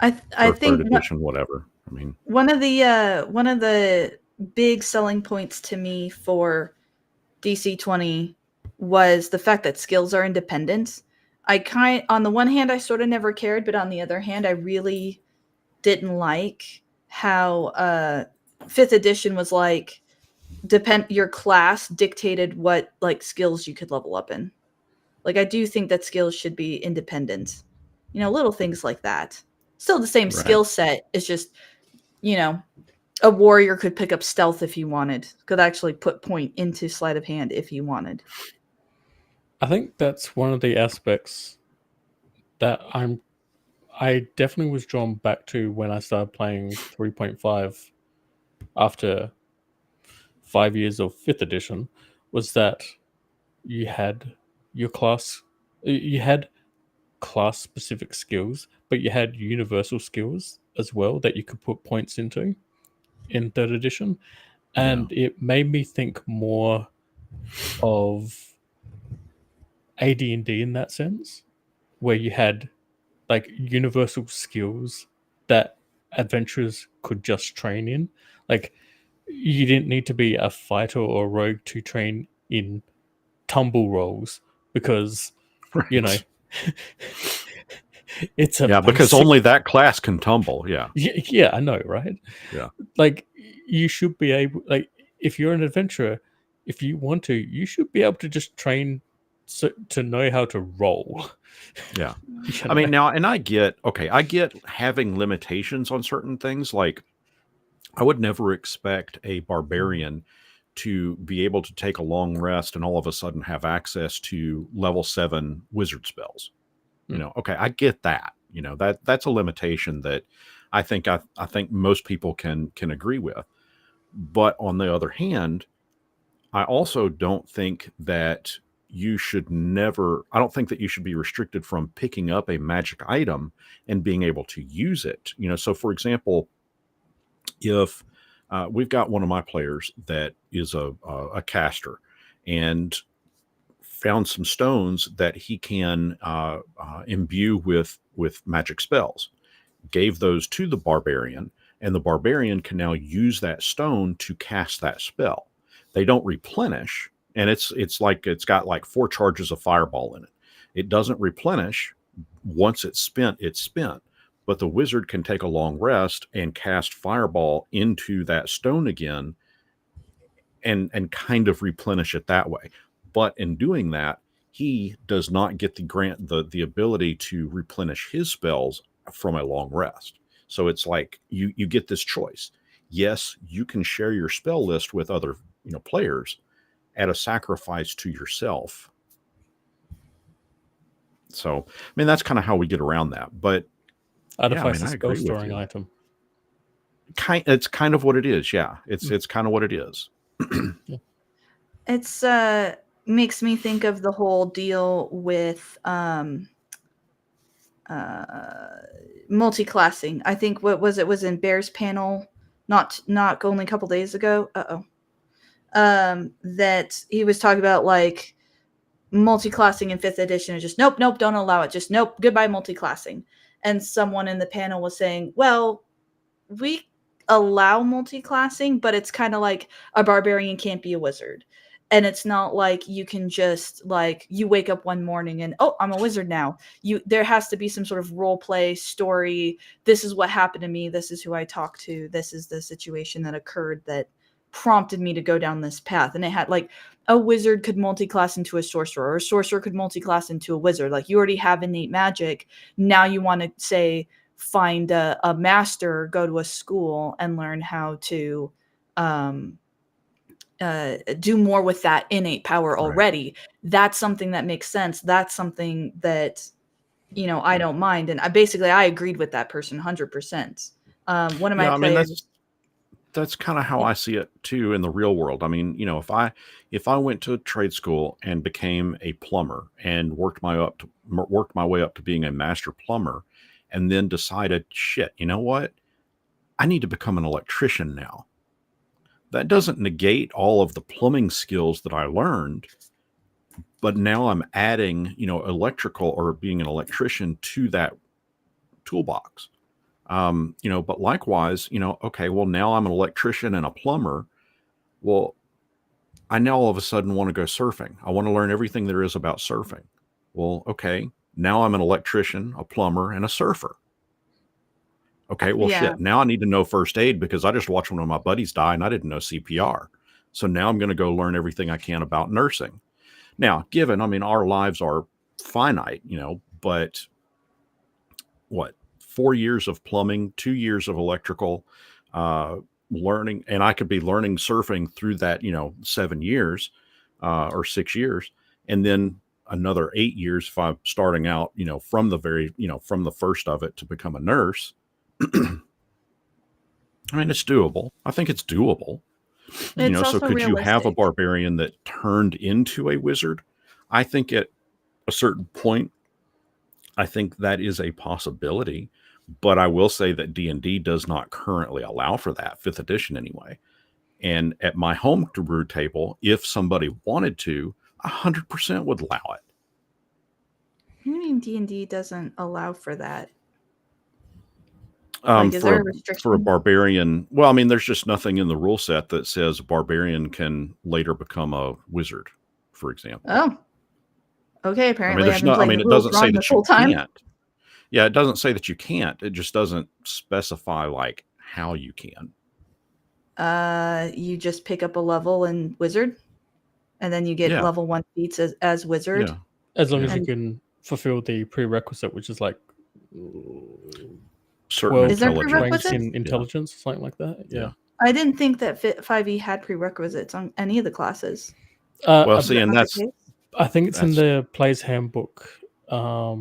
I think third edition, whatever. I mean, one of the big selling points to me for DC-20 was the fact that skills are independent. On the one hand, I sort of never cared, but on the other hand, I really didn't like how 5th edition was like, your class dictated what like skills you could level up in. Like, I do think that skills should be independent. Little things like that. Still the same skill set. It's just, a warrior could pick up stealth if he wanted. Could actually put point into sleight of hand if he wanted. I think that's one of the aspects that I definitely was drawn back to when I started playing 3.5 after 5 years of 5th edition, was that you your class, you had class specific skills, but you had universal skills as well that you could put points into in third edition. And it made me think more of AD&D in that sense, where you had like universal skills that adventurers could just train in. Like you didn't need to be a fighter or a rogue to train in tumble rolls because you know Right. it's a Yeah, because basic. only that class can tumble. Yeah. Yeah, I know, right? Yeah. Like you should be able, like if you're an adventurer, if you want to, you should be able to just train to know how to roll. Yeah. You I mean, know? now, and I get having limitations on certain things. Like, I would never expect a barbarian to be able to take a long rest and all of a sudden have access to level 7 wizard spells. Mm. Okay, I get that. That's a limitation that I think most people can agree with. But on the other hand, I also don't think that I don't think that you should be restricted from picking up a magic item and being able to use it. So for example, if we've got one of my players that is a caster and found some stones that he can imbue with magic spells, gave those to the barbarian, and the barbarian can now use that stone to cast that spell. They don't replenish, and it's like it's got like 4 charges of fireball in it. It doesn't replenish. Once it's spent, it's spent. But the wizard can take a long rest and cast fireball into that stone again and kind of replenish it that way. But in doing that, he does not get the ability to replenish his spells from a long rest. So it's like you get this choice. Yes, you can share your spell list with other players at a sacrifice to yourself. So I mean that's kind of how we get around that. But Artifice I spell agree with storing you. item. It's kind of what it is. Yeah, it's kind of what it is. Yeah. It's makes me think of the whole deal with multi-classing. I think what was it was in Bear's panel not only a couple days ago. That he was talking about like multi-classing in 5th edition and just nope, don't allow it. Just nope, goodbye multi-classing. And someone in the panel was saying, well, we allow multi-classing, but it's kind of like a barbarian can't be a wizard. And it's not like you can just like you wake up one morning and I'm a wizard now. There has to be some sort of role play story. This is what happened to me. This is who I talked to. This is the situation that occurred that prompted me to go down this path. And it had like a wizard could multi-class into a sorcerer, or a sorcerer could multi-class into a wizard. Like you already have innate magic. Now you want to say find a master, go to a school and learn how to do more with that innate power already. Right. That's something that makes sense. That's something that, I don't mind. And I agreed with that person 100%. One of my players. That's kind of how I see it too in the real world. I mean, if I went to trade school and became a plumber and worked my way up to being a master plumber, and then decided, shit, you know what? I need to become an electrician now. That doesn't negate all of the plumbing skills that I learned, but now I'm adding, electrical or being an electrician to that toolbox. But likewise, okay, well, now I'm an electrician and a plumber. Well, I now all of a sudden want to go surfing. I want to learn everything there is about surfing. Well, okay, now I'm an electrician, a plumber, and a surfer. Okay, well, shit, now I need to know first aid because I just watched one of my buddies die and I didn't know CPR. So now I'm going to go learn everything I can about nursing. Now, our lives are finite, but what? 4 years of plumbing, 2 years of electrical learning, and I could be learning surfing through that, 7 years or 6 years, and then another 8 years if I'm starting out, from the first of it to become a nurse. I mean, it's doable. I think it's doable. It's so could realistic. you have a barbarian that turned into a wizard? I think it a certain point, I think that is a possibility. But I will say that D&D does not currently allow for that, 5th edition anyway. And at my homebrew table, if somebody wanted to, 100% would allow it. What do you mean D&D doesn't allow for that? For Is there a a restriction? barbarian, well, I mean, there's just nothing in the rule set that says a barbarian can later become a wizard, for example. Oh. Okay, I apparently mean, I've been playing the it rules doesn't say wrong that this you whole time. can't. Yeah, it doesn't say that you can't. It just doesn't specify like how you can. You just pick up a level in wizard, and then you get level 1 feats as wizard. Yeah. As long as you can fulfill the prerequisite, which is like Certain 12 Is there intelligence. ranks prerequisites? in intelligence, something like that. Yeah. I didn't think that 5e had prerequisites on any of the classes. Well, see, and Not the that's case? I think it's in the player's handbook. I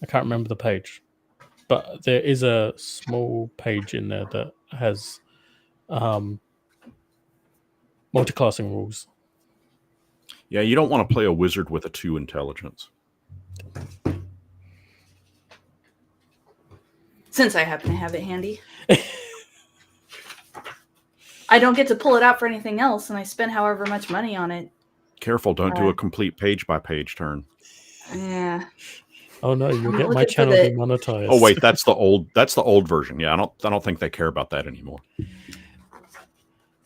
can't remember the page, but there is a small page in there that has multi-classing rules. yeah, you don't want to play a wizard with a 2 intelligence. Since I happen to have it handy. I don't get to pull it out for anything else, and I spend however much money on it. Careful, don't do a complete page-by-page turn. Yeah. Oh no, you'll I'm get my looking for channel the- demonetized. Oh wait, that's the old version. Yeah, I don't think they care about that anymore.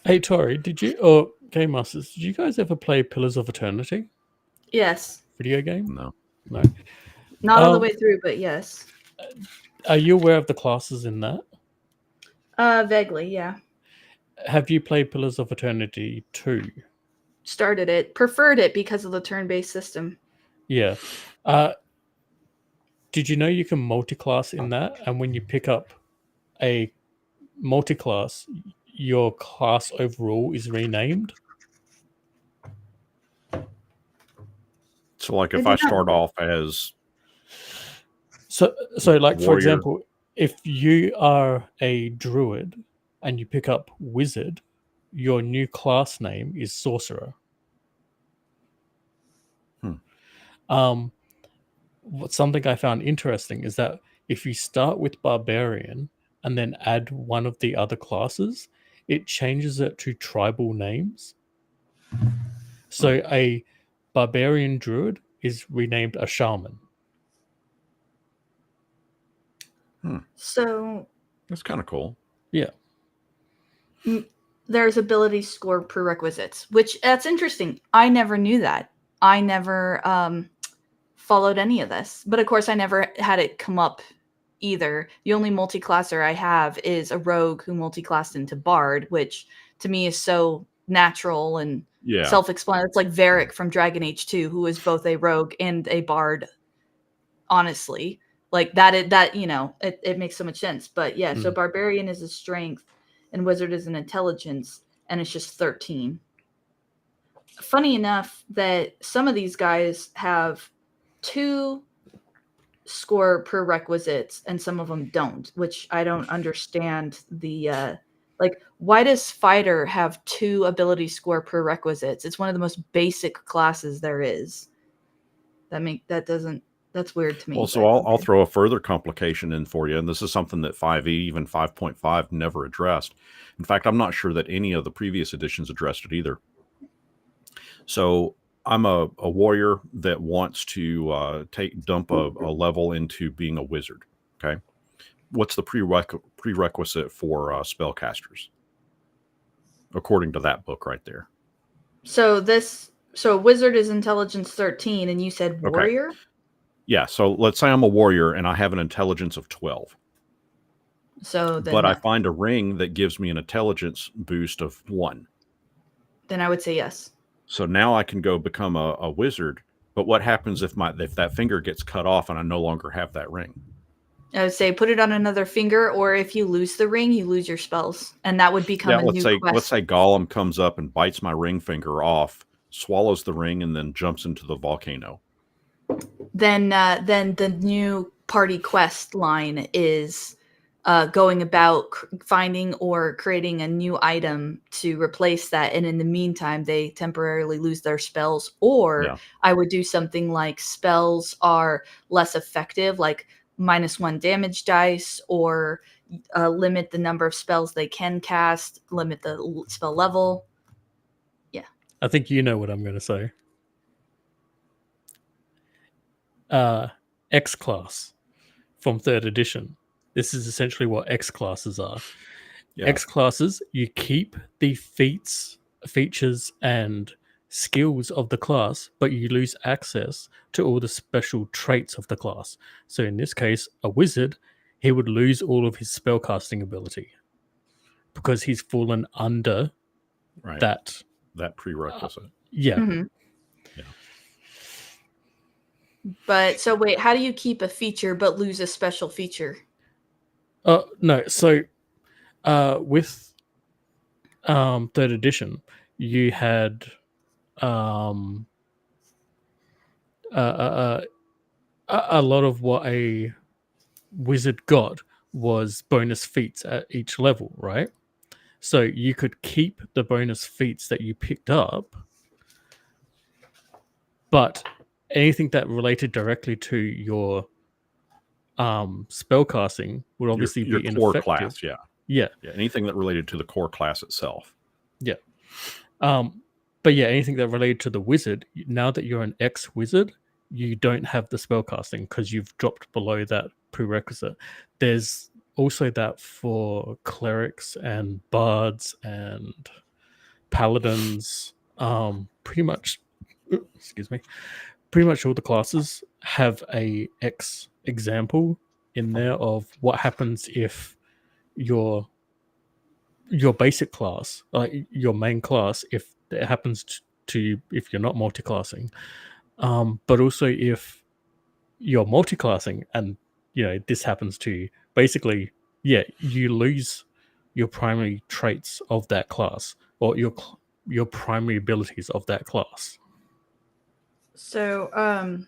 Hey Tori, or Game Masters, did you guys ever play Pillars of Eternity Yes. video game? No. Not all the way through, but yes. Are you aware of the classes in that? Vaguely, yeah. Have you played Pillars of Eternity 2? Started it. Preferred it because of the turn-based system. Yeah. Did you know you can multi-class in that? And when you pick up a multi-class, your class overall is renamed? So like if I start off as... So like, warrior. for example, if you are a druid and you pick up wizard, your new class name is sorcerer. Something I found interesting is that if you start with barbarian and then add one of the other classes, it changes it to tribal names. So a barbarian druid is renamed a shaman. So that's kind of cool. Yeah. There's ability score prerequisites, which that's interesting. I never knew that. I never followed any of this, but of course I never had it come up either. The only multi-classer I have is a rogue who multi-classed into bard, which to me is so natural and self-explanatory. It's like Varric from Dragon Age 2, who is both a rogue and a bard. Honestly, like that it makes so much sense. But yeah, so barbarian is a strength and wizard is an intelligence, and it's just 13. Funny enough that some of these guys have 2 score prerequisites and some of them don't, which I don't understand. Why does fighter have 2 ability score prerequisites? It's one of the most basic classes there is. That's weird to me. Well, so I'll throw a further complication in for you, and this is something that 5e, even 5.5, never addressed. In fact, I'm not sure that any of the previous editions addressed it either. So I'm a warrior that wants to dump a level into being a wizard. Okay, what's the prerequisite for spellcasters, according to that book right there? So wizard is intelligence 13, and you said warrior. Okay. Yeah, so let's say I'm a warrior and I have an intelligence of 12. But I find a ring that gives me an intelligence boost of 1. Then I would say yes. So now I can go become a wizard. But what happens if that finger gets cut off and I no longer have that ring? I would say put it on another finger, or if you lose the ring, you lose your spells, and that would become a new quest. Let's say Gollum comes up and bites my ring finger off, swallows the ring, and then jumps into the volcano. Then the new party quest line is going about finding or creating a new item to replace that, and in the meantime they temporarily lose their spells. Or Yeah. I would do something like spells are less effective, like -1 damage dice, or limit the number of spells they can cast, limit the spell level. Yeah. I think you know what I'm going to say. X class from 3rd edition. This is essentially what X classes are. Yeah. X classes, you keep the features, and skills of the class, but you lose access to all the special traits of the class. So in this case, a wizard, he would lose all of his spellcasting ability because he's fallen under Right. that. That prerequisite. Yeah. Mhm. Yeah. But so wait, how do you keep a feature but lose a special feature? No. So with 3rd edition, you had a lot of what a wizard got was bonus feats at each level, right? So you could keep the bonus feats that you picked up, but anything that related directly to your spellcasting would obviously your be core ineffective. class. Yeah. Yeah. Anything that related to the core class itself. Yeah. But yeah, anything that related to the wizard, now that you're an ex-wizard, you don't have the spellcasting because you've dropped below that prerequisite. There's also that for clerics and bards and paladins. Pretty much, excuse me, pretty much all the classes have a X example in there of what happens if your basic class, like your main class, if it happens to you, if you're not multiclassing, but also if you're multiclassing and this happens to you, basically, yeah, you lose your primary traits of that class or your primary abilities of that class. So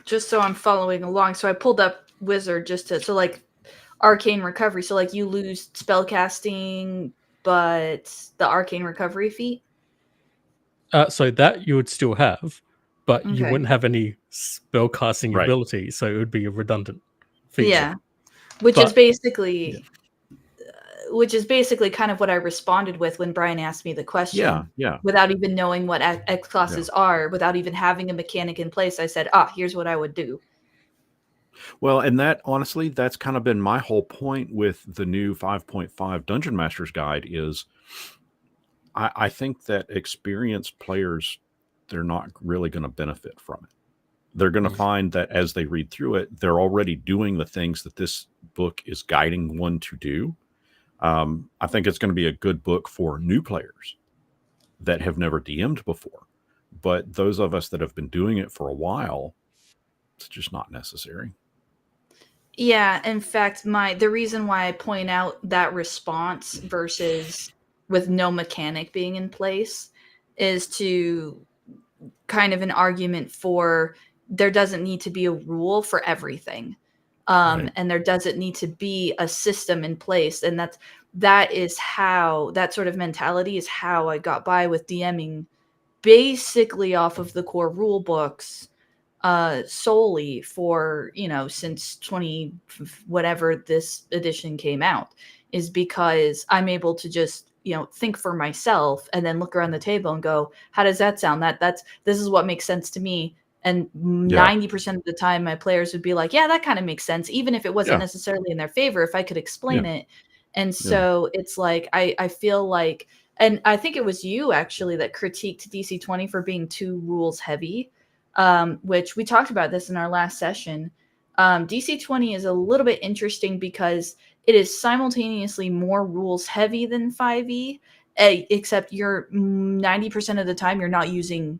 just so I'm following along, so I pulled up wizard just to, so like arcane recovery, so like you lose spellcasting but the arcane recovery feat. So that you would still have, but you Okay. wouldn't have any spellcasting Right. ability, so it would be a redundant feature. Yeah, which But- is basically kind of what I responded with when Brian asked me the question. Yeah. Without even knowing what X classes are, without even having a mechanic in place, I said, here's what I would do. Well, and that honestly, that's kind of been my whole point with the new 5.5 Dungeon Master's Guide is I think that experienced players, they're not really going to benefit from it. They're going to find that as they read through it, they're already doing the things that this book is guiding one to do. I think it's going to be a good book for new players that have never DM'd before. But those of us that have been doing it for a while, it's just not necessary. Yeah, in fact, the reason why I point out that response versus with no mechanic being in place is to kind of an argument for there doesn't need to be a rule for everything. Right. And there doesn't need to be a system in place. And that is how, that sort of mentality is how I got by with DMing basically off of the core rule books solely for, since 20 whatever this edition came out, is because I'm able to just think for myself and then look around the table and go, how does that sound? This is what makes sense to me. And 90% of the time my players would be like, yeah, that kind of makes sense, even if it wasn't necessarily in their favor, if I could explain it. And so it's like I feel like, and I think it was you actually that critiqued DC 20 for being too rules heavy, which we talked about this in our last session. DC 20 is a little bit interesting because it is simultaneously more rules heavy than 5e, except you're 90% of the time you're not using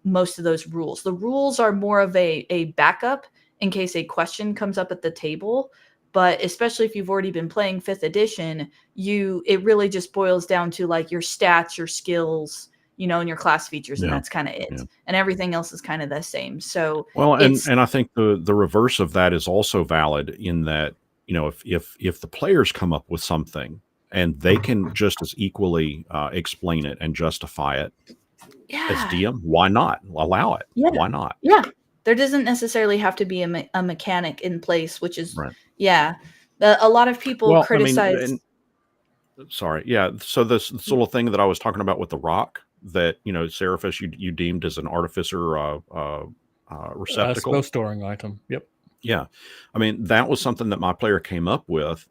most of those rules. The rules are more of a backup in case a question comes up at the table. But especially if you've already been playing 5th edition, it really just boils down to like your stats, your skills, and your class features, and that's kind of it. And everything else is kind of the same. So and I think the reverse of that is also valid in that if the players come up with something and they can just as equally explain it and justify it as DM, why not allow it? Yeah. Why not? Yeah. There doesn't necessarily have to be a mechanic in place, which is Right. a lot of people Well, criticize. sorry, yeah. So this little thing that I was talking about with the rock that Seraphis, you deemed as an artificer receptacle. Spell storing item. Yep. Yeah, I mean that was something that my player came up with.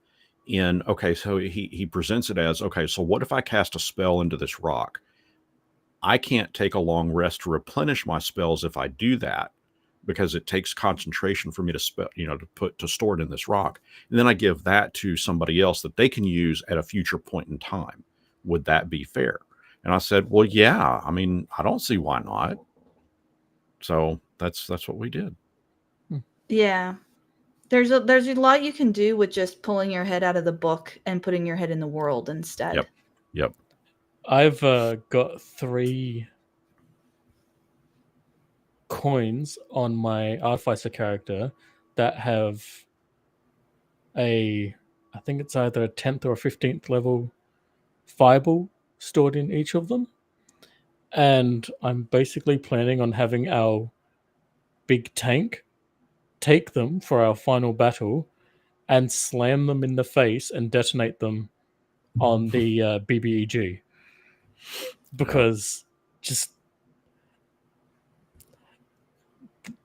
So he presents it as, okay, so what if I cast a spell into this rock? I can't take a long rest to replenish my spells if I do that, because it takes concentration for me to store it in this rock. And then I give that to somebody else that they can use at a future point in time. Would that be fair? And I said, well, yeah, I mean, I don't see why not. So that's what we did. Yeah. There's a lot you can do with just pulling your head out of the book and putting your head in the world instead. Yep. I've got 3 coins on my Artificer character that have I think it's either a 10th or a 15th level fireball stored in each of them. And I'm basically planning on having our big tank take them for our final battle and slam them in the face and detonate them on the BBEG. Because just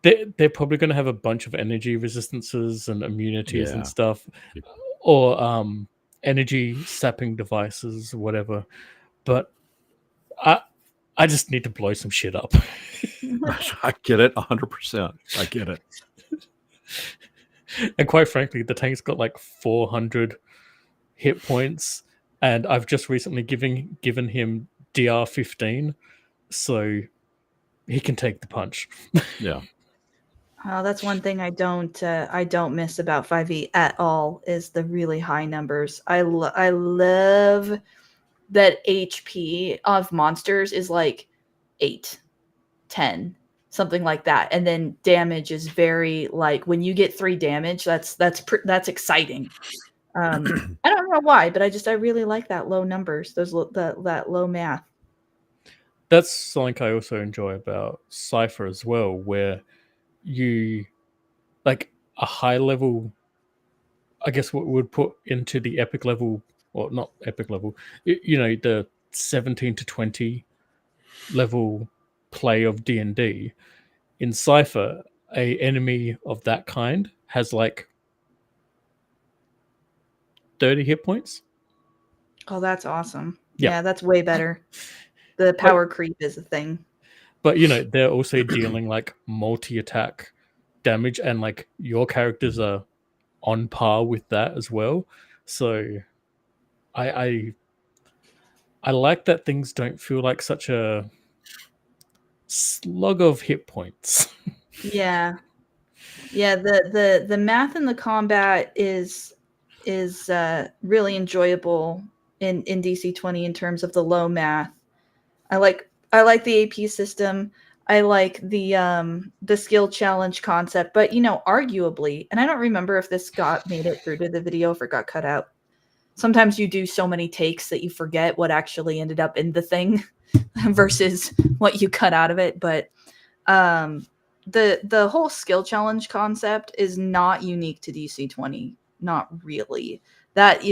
they're probably going to have a bunch of energy resistances and immunities and stuff, or energy sapping devices, whatever. But I just need to blow some shit up. I get it 100%. I get it. And quite frankly, the tank's got like 400 hit points, and I've just recently given him DR 15, so he can take the punch. Yeah. Oh, that's one thing I don't miss about 5e at all is the really high numbers. I love that HP of monsters is like 8, 10, something like that, and then damage is very like when you get 3 damage, that's exciting. I don't know why, but I really like that low numbers, that low math. That's something I also enjoy about Cypher as well, where you like a high level, I guess what would put into the epic level, or not epic level, the 17 to 20 level play of D&D. In Cypher, a enemy of that kind has like 30 hit points. Oh, that's awesome. Yep. Yeah, that's way better. The power creep is a thing. But they're also dealing like multi-attack damage, and like your characters are on par with that as well. So I like that things don't feel like such a slug of hit points. Yeah. The math in the combat is really enjoyable in DC 20 in terms of the low math. I like the AP system. I like the skill challenge concept, but arguably, and I don't remember if this made it through to the video, if it got cut out. Sometimes you do so many takes that you forget what actually ended up in the thing versus what you cut out of it. But the whole skill challenge concept is not unique to DC 20. Not really. That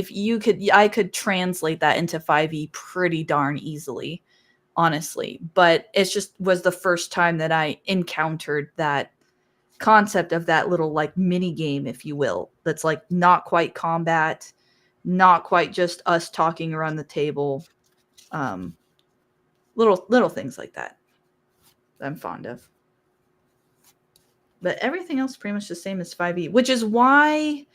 I could translate that into 5e pretty darn easily, honestly. But it just was the first time that I encountered that concept of that little like mini game, if you will, that's like not quite combat, not quite just us talking around the table. Little things like that I'm fond of. But everything else pretty much the same as 5e, which is why,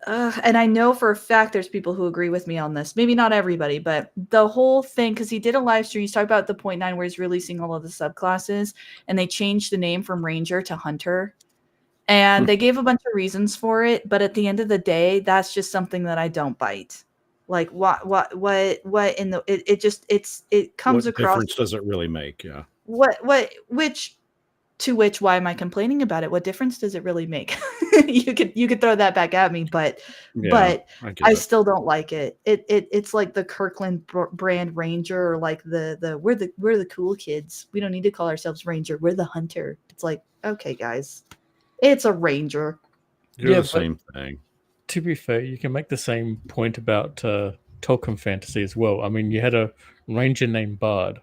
and I know for a fact there's people who agree with me on this. Maybe not everybody, but the whole thing, because he did a live stream, he's talking about the 0.9 where he's releasing all of the subclasses, and they changed the name from Ranger to Hunter. And they gave a bunch of reasons for it, but at the end of the day, that's just something that I don't bite. Like what in the it comes what across. What difference does it really make? Yeah. Which To which, why am I complaining about it? What difference does it really make? You could throw that back at me, but I get I it. still don't like it. It's like the Kirkland brand Ranger, or like the we're the cool kids. We don't need to call ourselves Ranger. We're the hunter. It's like, okay, guys, it's a Ranger. You're Yeah, the but same thing. to be fair, you can make the same point about Tolkien fantasy as well. I mean, you had a ranger named Bard.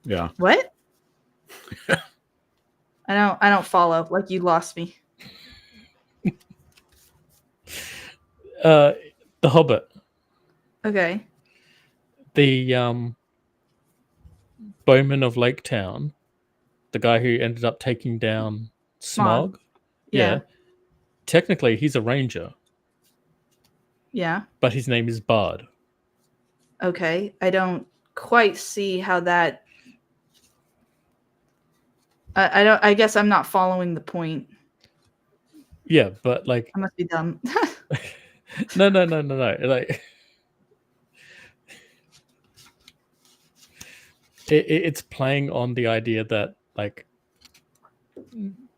Yeah. What? I don't follow. Like, you lost me. The Hobbit. Okay. The bowman of Lake Town, the guy who ended up taking down Smog. Smog. Yeah. Technically, he's a ranger, Yeah. but his name is Bard. Okay. I don't quite see how that. I don't. I guess I'm not following the point. Yeah, but like, I must be dumb. no. Like, it's playing on the idea that like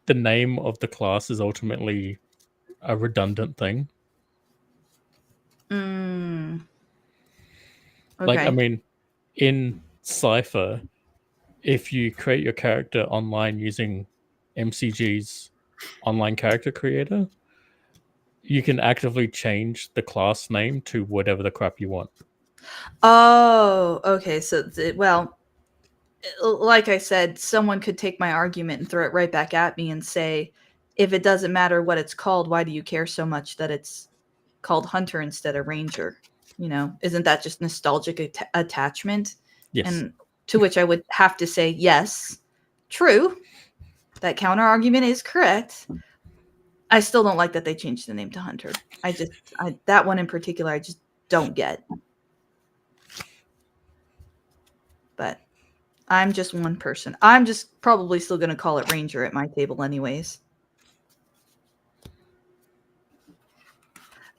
the name of the class is ultimately a redundant thing. Okay. Like, I mean, in Cypher, if you create your character online using MCG's online character creator, you can actively change the class name to whatever the crap you want. Oh, okay. So, well, like I said, someone could take my argument and throw it right back at me and say, if it doesn't matter what it's called, why do you care so much that it's called Hunter instead of Ranger? You know, isn't that just nostalgic attachment? Yes. And to which I would have to say, yes, true. That counter argument is correct. I still don't like that they changed the name to Hunter. That one in particular, I just don't get. But I'm just one person. I'm just probably still going to call it Ranger at my table anyways.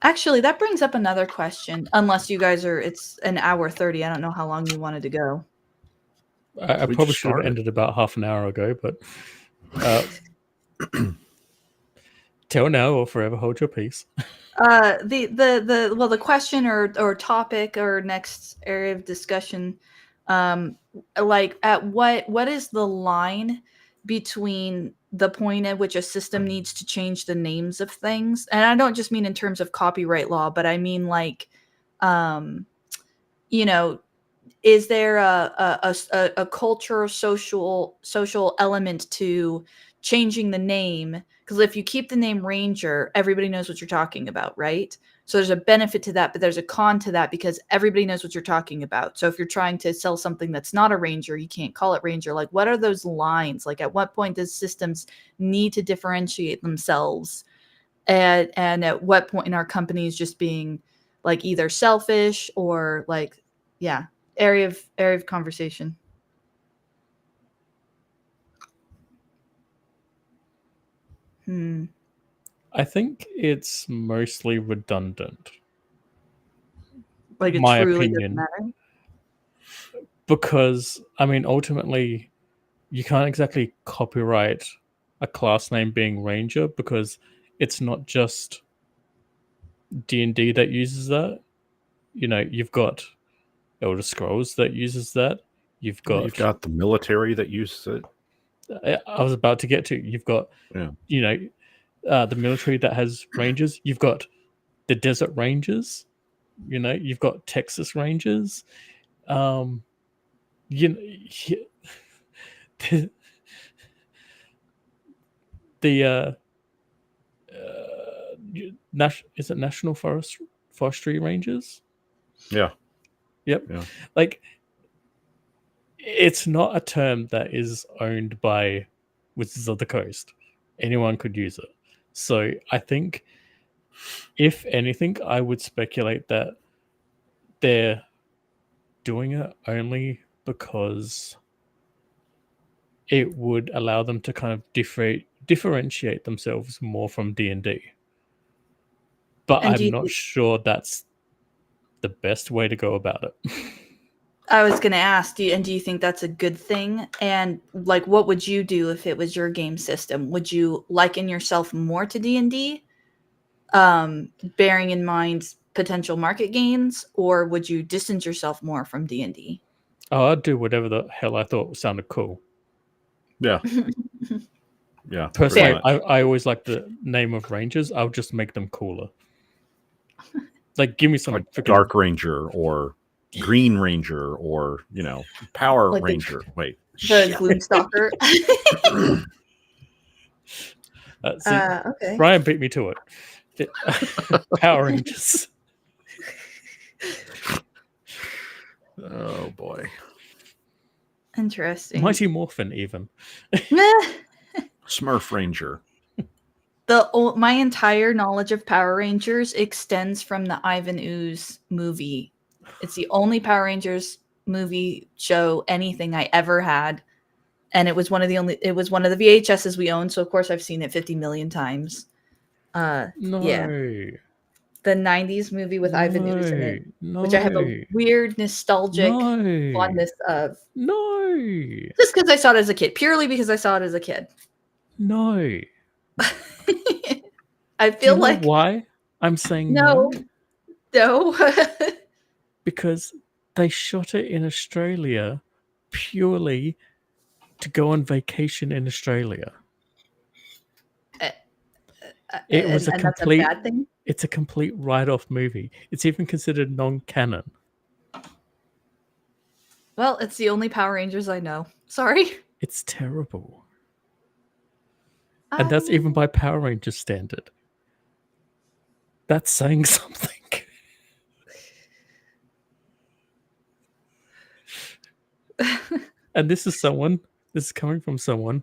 Actually, that brings up another question. Unless you guys it's an hour 30. I don't know how long you wanted to go. I probably should have ended about half an hour ago, but tell now or forever hold your peace. The question or topic or next area of discussion, like at what is the line between the point at which a system needs to change the names of things? And I don't just mean in terms of copyright law, but I mean like, you know, is there a culture, social element to changing the name? Because if you keep the name Ranger, everybody knows what you're talking about, right? So there's a benefit to that, but there's a con to that because everybody knows what you're talking about. So if you're trying to sell something that's not a Ranger, you can't call it Ranger. Like, what are those lines? Like, at what point does systems need to differentiate themselves? And at what point are companies just being like either selfish or like, yeah, area of conversation. I think it's mostly redundant. Like, it my truly opinion. doesn't matter. Because I mean, ultimately, you can't exactly copyright a class name being Ranger because it's not just D&D that uses that. You know, you've got Elder Scrolls that uses that. You've got the military that uses it. I was about to get to. You've got, you know, the military that has Rangers. You've got the Desert Rangers. You know, you've got Texas Rangers. You know, is it National Forestry Rangers? Yeah. Yep. Yeah. Like, it's not a term that is owned by Wizards of the Coast. Anyone could use it. So I think, if anything, I would speculate that they're doing it only because it would allow them to kind of differentiate themselves more from D&D. But I'm not sure that's the best way to go about it. I was gonna ask, do you think that's a good thing? And like, what would you do if it was your game system? Would you liken yourself more to D&D, bearing in mind potential market gains, or would you distance yourself more from D&D? Oh, I'd do whatever the hell I thought sounded cool. Yeah. Yeah. Personally, pretty much. I always like the name of Rangers. I'll just make them cooler. Like, give me some Like freaking Dark Ranger or Green Ranger or, Power Like Ranger. Wait. the Gloomstalker. See, Okay. Brian beat me to it. Power Rangers. Oh boy. Interesting. Mighty Morphin, even. Smurf Ranger. My entire knowledge of Power Rangers extends from the Ivan Ooze movie. It's the only Power Rangers movie, show, anything I ever had, and it was one of the VHSs we owned. So of course I've seen it 50 million times. No. Yeah, the 90s movie with Ivan Ooze in it, which I have a weird nostalgic fondness of. No. Just because I saw it as a kid, purely because I saw it as a kid. No. I feel like why I'm saying no. Because they shot it in Australia purely to go on vacation in Australia. It was a complete. That's a bad thing? It's a complete write-off movie. It's even considered non-canon. Well, it's the only Power Rangers I know. Sorry. It's terrible. And that's even by Power Rangers standard. That's saying something. And this is coming from someone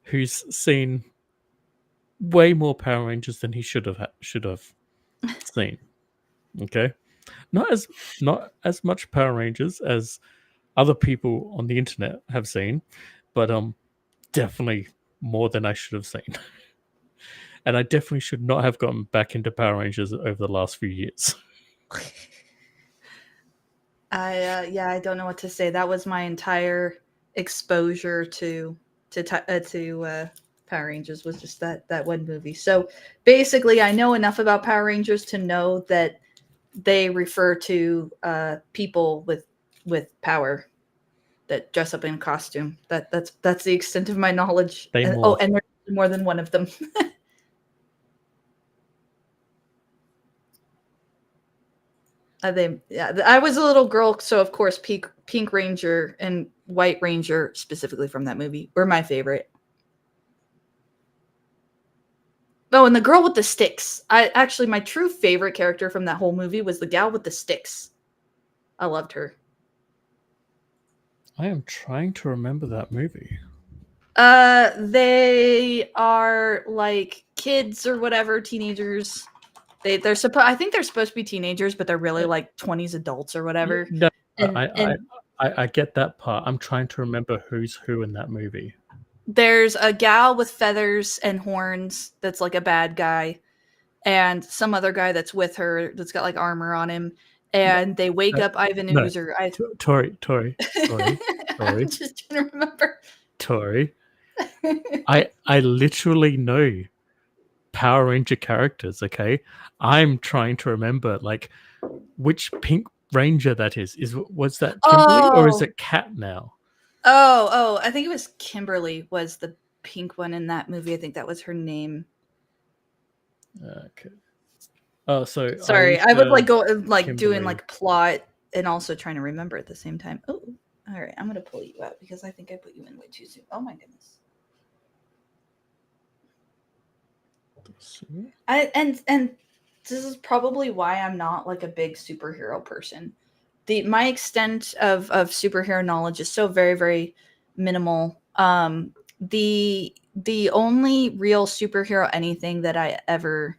who's seen way more Power Rangers than he should have seen. Okay? Not as much Power Rangers as other people on the internet have seen, but definitely more than I should have seen. And I definitely should not have gotten back into Power Rangers over the last few years. I don't know what to say. That was my entire exposure to Power Rangers, was just that one movie. So basically, I know enough about Power Rangers to know that they refer to people with power that dress up in a costume. That's the extent of my knowledge. And there's more than one of them. I was a little girl, so of course Pink Ranger and White Ranger, specifically from that movie, were my favorite. Oh, and the girl with the sticks. My true favorite character from that whole movie was the gal with the sticks. I loved her. I am trying to remember that movie. They are like kids or whatever, teenagers. I think they're supposed to be teenagers, but they're really like 20s adults or whatever. No, I get that part. I'm trying to remember who's who in that movie. There's a gal with feathers and horns that's like a bad guy, and some other guy that's with her that's got like armor on him, and they wake up Ivan Ooze or Tori. I'm just trying to remember. Tori. I literally know Power Ranger characters, okay? I'm trying to remember like which Pink Ranger that is. Was that Kimberly or is it Kat now? Oh, I think it was Kimberly was the pink one in that movie. I think that was her name. Okay. Oh, so sorry. I would Kimberly. Doing like plot and also trying to remember at the same time. Oh, all right. I'm gonna pull you out because I think I put you in way too soon. Oh my goodness. And this is probably why I'm not like a big superhero person. My extent of superhero knowledge is so very, very minimal. The only real superhero anything that I ever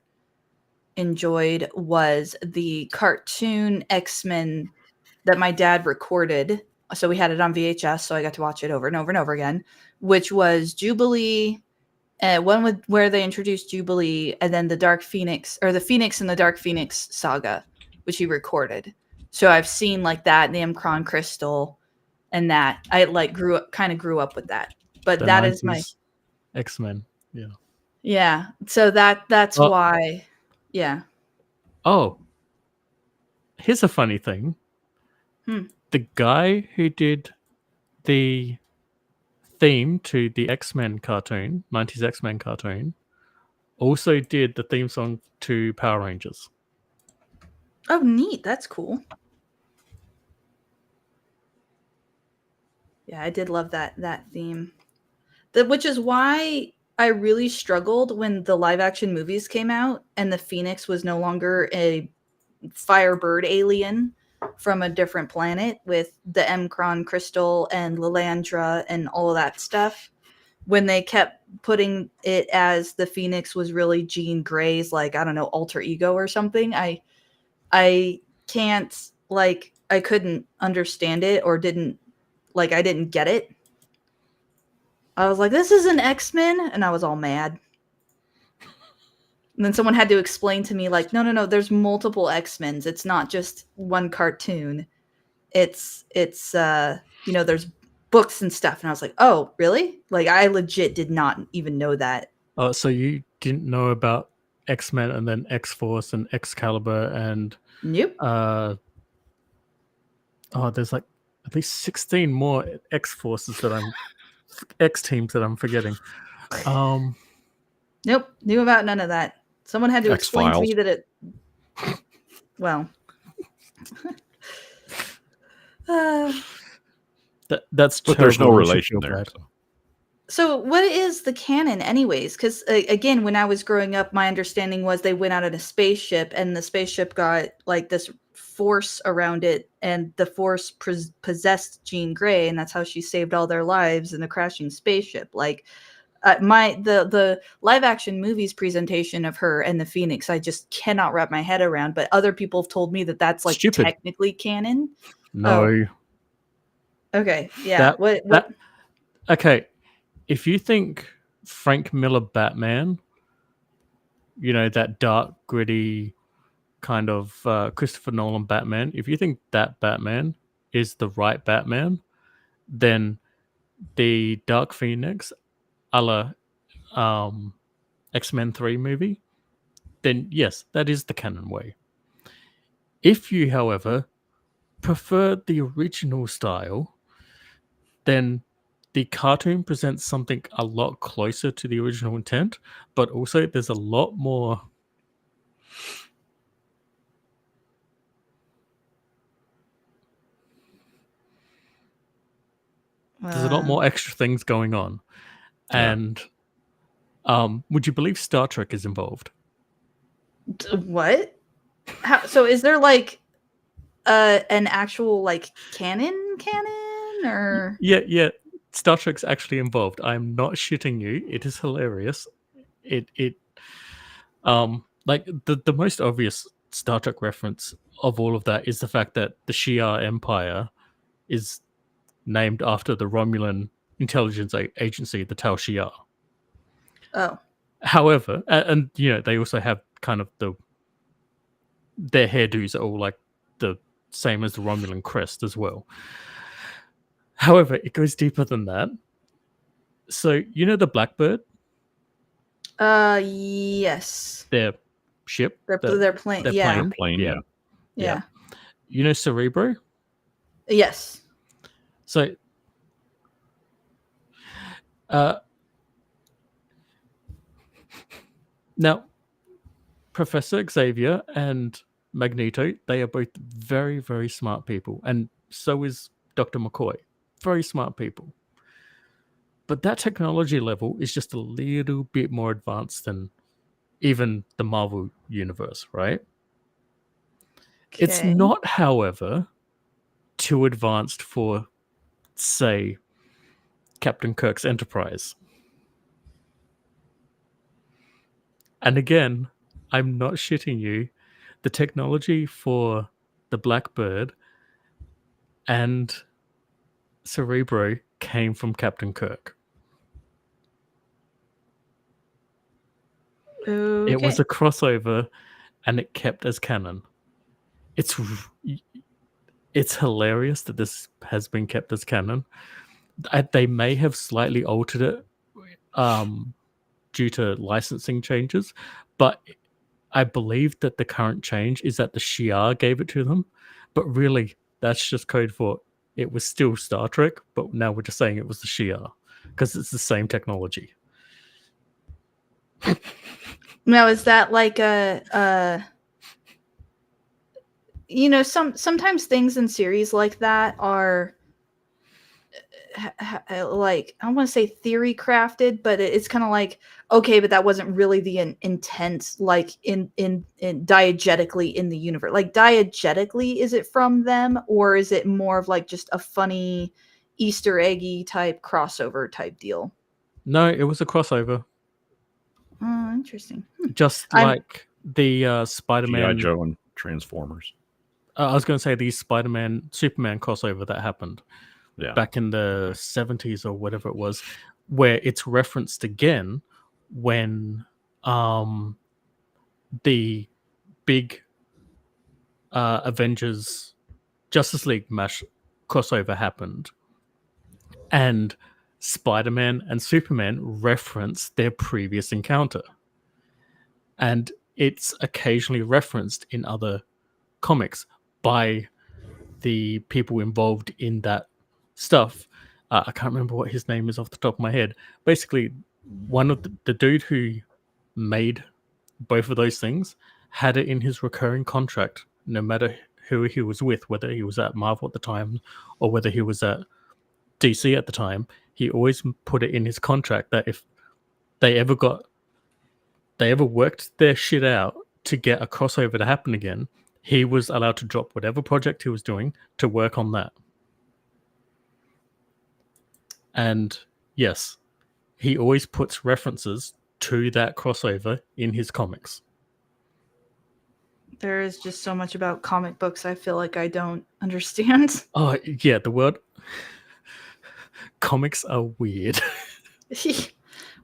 enjoyed was the cartoon X-Men that my dad recorded. So we had it on VHS, so I got to watch it over and over and over again, which was Jubilee. One where they introduced Jubilee, and then the Dark Phoenix, or the Phoenix and the Dark Phoenix saga, which he recorded. So I've seen like that, the Mcron crystal, and that I like grew up with that. But The that is my 90s X-Men. Yeah. yeah. So that's Well, why. Yeah. oh, here's a funny thing. Hmm. The guy who did the theme to the X-Men cartoon, 90s X-Men cartoon, also did the theme song to Power Rangers. Oh, neat. That's cool. Yeah, I did love that theme. Which is why I really struggled when the live action movies came out and the Phoenix was no longer a Firebird alien from a different planet with the Mcron crystal and Lilandra and all of that stuff. When they kept putting it as the Phoenix was really Jean Grey's, like, I don't know, alter ego or something, I can't, like, I couldn't understand it, or I didn't get it. I was like, this isn't X-Men, and I was all mad. And then someone had to explain to me, like, no, there's multiple X-Men's. It's not just one cartoon. It's there's books and stuff. And I was like, oh, really? Like, I legit did not even know that. Oh, so you didn't know about X-Men and then X-Force and Excalibur and Nope. there's like at least 16 more X-Forces that X-teams that I'm forgetting. Nope. Knew about none of that. Someone had to explain to X-Files. me that it. Well. That's But there's no terrible. We should relation feel there. bad. So what is the canon anyways? Because again, when I was growing up, my understanding was they went out in a spaceship and the spaceship got like this force around it, and the force possessed Jean Grey, and that's how she saved all their lives in a crashing spaceship. Like the live action movies presentation of her and the Phoenix, I just cannot wrap my head around. But other people have told me that that's like Stupid. technically canon. No. Okay. Yeah. What? Okay. If you think Frank Miller Batman, that dark, gritty kind of Christopher Nolan Batman, if you think that Batman is the right Batman, then the Dark Phoenix a la X-Men 3 movie, then yes, that is the canon way. If you, however, prefer the original style, then the cartoon presents something a lot closer to the original intent, but also there's a lot more extra things going on. Yeah. And would you believe Star Trek is involved? What? So is there like an actual like canon or Yeah, Star Trek's actually involved. I'm not shitting you. It is hilarious. It like the most obvious Star Trek reference of all of that is the fact that the Shi'ar Empire is named after the Romulan intelligence agency, the Tal Shiar. Oh. However, and they also have kind of their hairdos are all like the same as the Romulan crest as well. However, it goes deeper than that. So the Blackbird, Yes. their ship, Their plane. their Yeah. plane, Plane, Yeah. Cerebro. Yes. So, now Professor Xavier and Magneto, they are both very, very smart people, and so is Dr. McCoy. Very smart people. But that technology level is just a little bit more advanced than even the Marvel universe, right? Okay. It's not, however, too advanced for, say, Captain Kirk's Enterprise. And again, I'm not shitting you. The technology for the Blackbird and Cerebro came from Captain Kirk. Okay. It was a crossover, and it kept as canon. It's It's hilarious that this has been kept as canon. They may have slightly altered it due to licensing changes, but I believe that the current change is that the Shi'ar gave it to them, but really that's just code for it was still Star Trek, but now we're just saying it was the Shi'ar because it's the same technology. Now, is that like sometimes things in series like that are like, I don't want to say theory crafted, but it's kind of like, okay, but that wasn't really the intent, like in diegetically in the universe. Like diegetically, is it from them, or is it more of like just a funny Easter eggy type crossover type deal? No, it was a crossover. Oh, interesting. Just I'm like the G.I. Spider-Man. Joe and Transformers. I was going to say the Spider-Man Superman crossover that happened Yeah. back in the 70s or whatever it was, where it's referenced again when the big Avengers Justice League mash crossover happened, and Spider-Man and Superman reference their previous encounter, and it's occasionally referenced in other comics by the people involved in that stuff. I can't remember what his name is off the top of my head. Basically, one of the dude who made both of those things had it in his recurring contract, no matter who he was with, whether he was at Marvel at the time or whether he was at DC at the time. He always put it in his contract that if they ever worked their shit out to get a crossover to happen again, he was allowed to drop whatever project he was doing to work on that. And yes, he always puts references to that crossover in his comics. There is just so much about comic books I feel like I don't understand. Oh, yeah, the word comics are weird.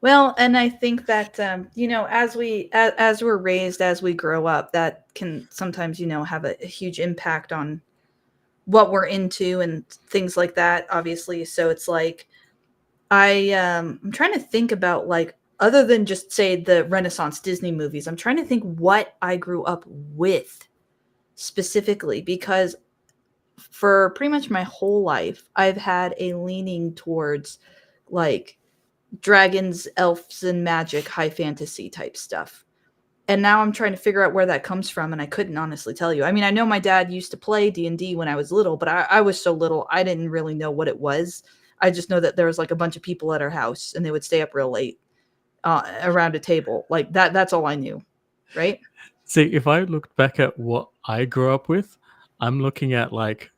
Well, and I think that as we're raised, as we grow up, that can sometimes have a huge impact on what we're into and things like that, obviously. So it's like I'm trying to think about, like, other than just say the Renaissance Disney movies, I'm trying to think what I grew up with specifically, because for pretty much my whole life I've had a leaning towards like dragons, elves, and magic, high fantasy type stuff. And now I'm trying to figure out where that comes from, and I couldn't honestly tell you. I mean, I know my dad used to play D&D when I was little, but I was so little, I didn't really know what it was. I just know that there was like a bunch of people at our house, and they would stay up real late around a table. Like that's all I knew, right? See, if I looked back at what I grew up with, I'm looking at like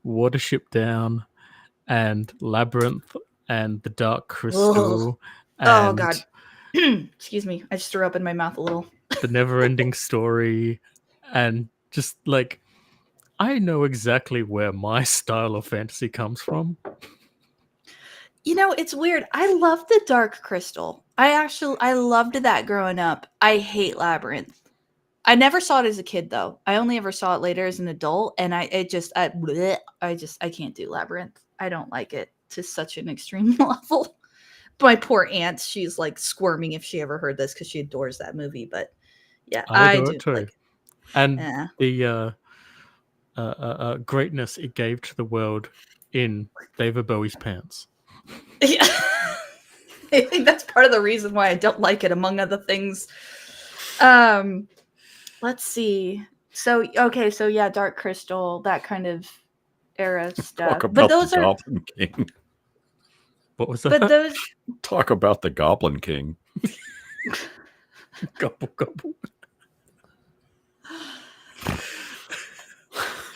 Watership Down and Labyrinth and the Dark Crystal Oh, and God. Excuse me. I just threw up in my mouth a little. the Never-Ending Story, and just like I know exactly where my style of fantasy comes from. It's weird. I love the Dark Crystal. I loved that growing up. I hate Labyrinth. I never saw it as a kid though. I only ever saw it later as an adult, and I can't do Labyrinth. I don't like it to such an extreme level. My poor aunt, she's like squirming if she ever heard this because she adores that movie. But yeah, I I adore do it too. like it. And Yeah. the greatness it gave to the world in David Bowie's pants. Yeah. I think that's part of the reason why I don't like it, among other things. Let's see. So yeah, Dark Crystal, that kind of era stuff. Talk But about those the are Goblin King. What was that? but those Talk about the Goblin King. Gobble, gobble.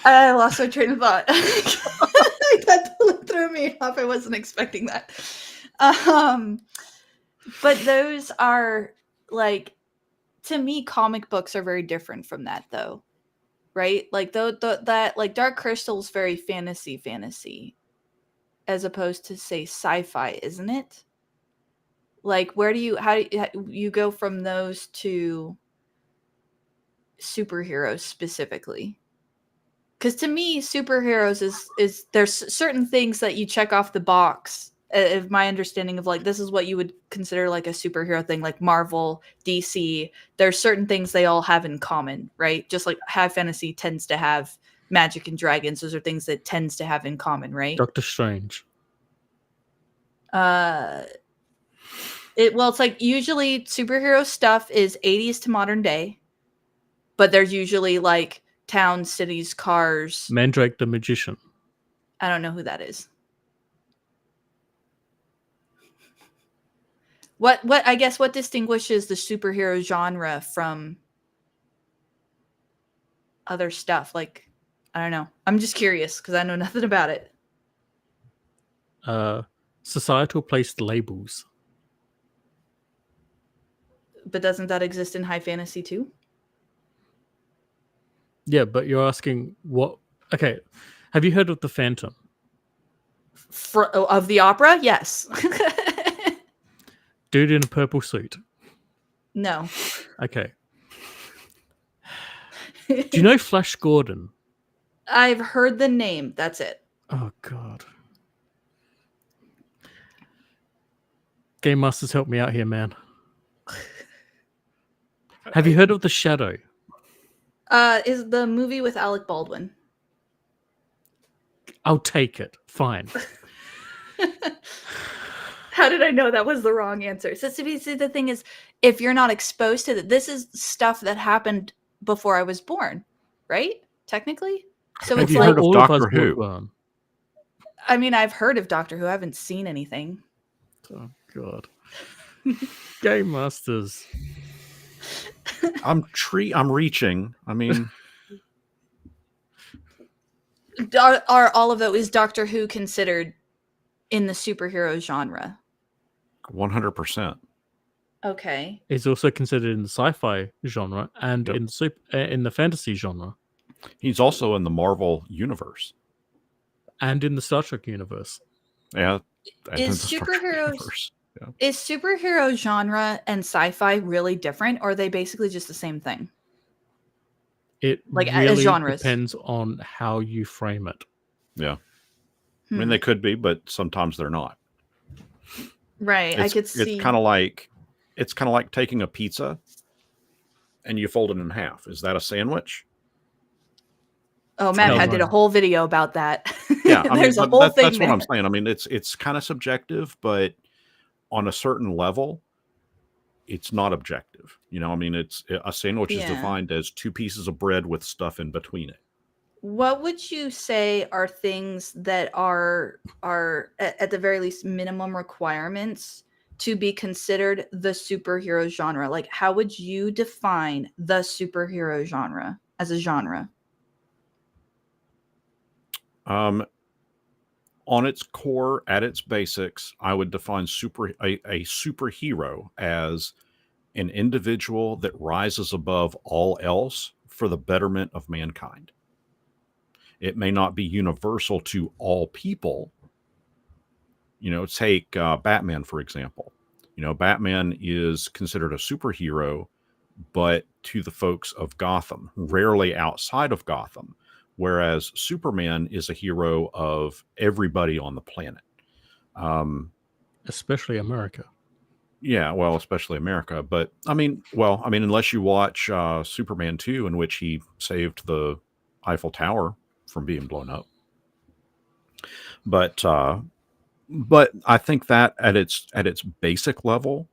I lost my train of thought. That totally threw me off. I wasn't expecting that. But those are like, to me, comic books are very different from that, though, right? Like that, like Dark Crystal's very fantasy, as opposed to say sci-fi, isn't it? Like, how do you go from those to superheroes specifically? Because to me, superheroes is there's certain things that you check off the box. Of my understanding of like this is what you would consider like a superhero thing, like Marvel, DC. There's certain things they all have in common, right? Just like high fantasy tends to have magic and dragons. Those are things that tends to have in common, right? Doctor Strange. It's like usually superhero stuff is 80s to modern day, but there's usually like towns, cities, cars. Mandrake the Magician. I don't know who that is. What I guess what distinguishes the superhero genre from other stuff? Like, I don't know. I'm just curious because I know nothing about it. Societal placed labels. But doesn't that exist in high fantasy too? Yeah, but you're asking what? Okay, have you heard of the Phantom? Of the opera? Yes. Dude in a purple suit. No. Okay. Do you know Flash Gordon? I've heard the name. That's it. Oh, God. Game Masters, help me out here, man. Have you heard of The Shadow? Is the movie with Alec Baldwin. I'll take it. Fine. How did I know that was the wrong answer? So see, the thing is, if you're not exposed to this is stuff that happened before I was born, right? Technically. So Have it's you like heard of Doctor Who? I mean, I've heard of Doctor Who. I haven't seen anything. Oh, God. Game Masters. I'm reaching. I mean, are all of those, is Doctor Who considered in the superhero genre? 100%. Okay. It's also considered in the sci-fi genre and in the fantasy genre. He's also in the Marvel universe and in the Star Trek universe. Yeah. Is superhero genre and sci-fi really different, or are they basically just the same thing? It like really depends on how you frame it. Yeah. I mean, they could be, but sometimes they're not. Right. I could see. It's kind of like taking a pizza and you fold it in half. Is that a sandwich? Oh, Matt did a whole video about that. Yeah, I there's mean, a whole thing. That's what I'm saying. I mean, it's kind of subjective, but on a certain level, it's not objective. You know, I mean, it's a sandwich is defined as 2 pieces of bread with stuff in between it. What would you say are things that are at the very least minimum requirements to be considered the superhero genre? Like, how would you define the superhero genre as a genre? On its core, at its basics, I would define a superhero as an individual that rises above all else for the betterment of mankind. It may not be universal to all people. You know, take Batman, for example. You know, Batman is considered a superhero, but to the folks of Gotham, rarely outside of Gotham. Whereas Superman is a hero of everybody on the planet. Especially America. Yeah, well, especially America. But, I mean, unless you watch Superman 2, in which he saved the Eiffel Tower from being blown up. But I think that at its basic level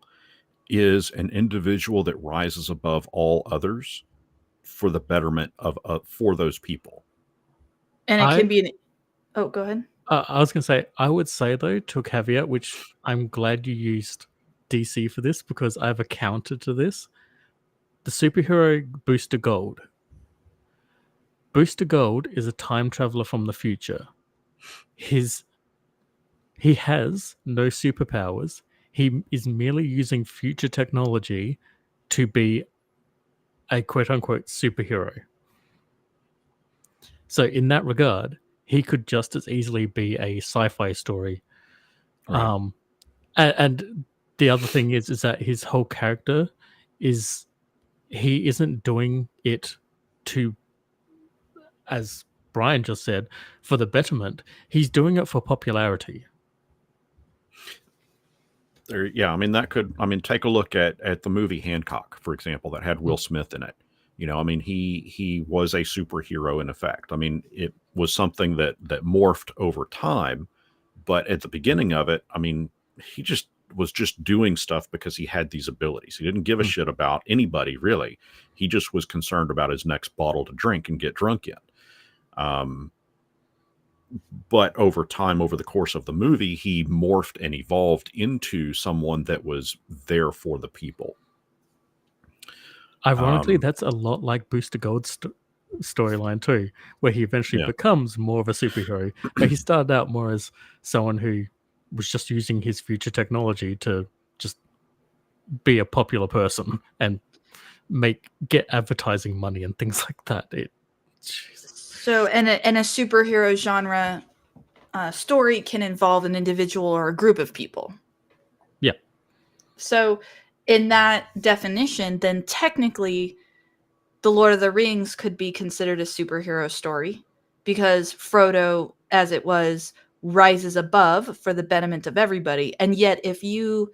is an individual that rises above all others for the betterment of for those people. And it can be oh, go ahead. I was going to say, I would say, though, to a caveat, which I'm glad you used DC for this, because I have a counter to this. The superhero Booster Gold. Booster Gold is a time traveler from the future. He has no superpowers. He is merely using future technology to be a quote-unquote superhero. So in that regard, he could just as easily be a sci-fi story. Right. And the other thing is that his whole character is he isn't doing it to, as Brian just said, for the betterment. He's doing it for popularity. Yeah, I mean take a look at the movie Hancock, for example, that had Will Smith in it. I mean, he was a superhero in effect. I mean, it was something that morphed over time, but at the beginning of it, I mean, he was just doing stuff because he had these abilities. He didn't give a shit about anybody, really. He just was concerned about his next bottle to drink and get drunk in. But over time, over the course of the movie, he morphed and evolved into someone that was there for the people. Ironically, that's a lot like Booster Gold's storyline too, where he eventually becomes more of a superhero. But he started out more as someone who was just using his future technology to just be a popular person and get advertising money and things like that. So, and a superhero genre story can involve an individual or a group of people. Yeah. So, in that definition, then technically, The Lord of the Rings could be considered a superhero story because Frodo, as it was, rises above for the betterment of everybody. And yet, if you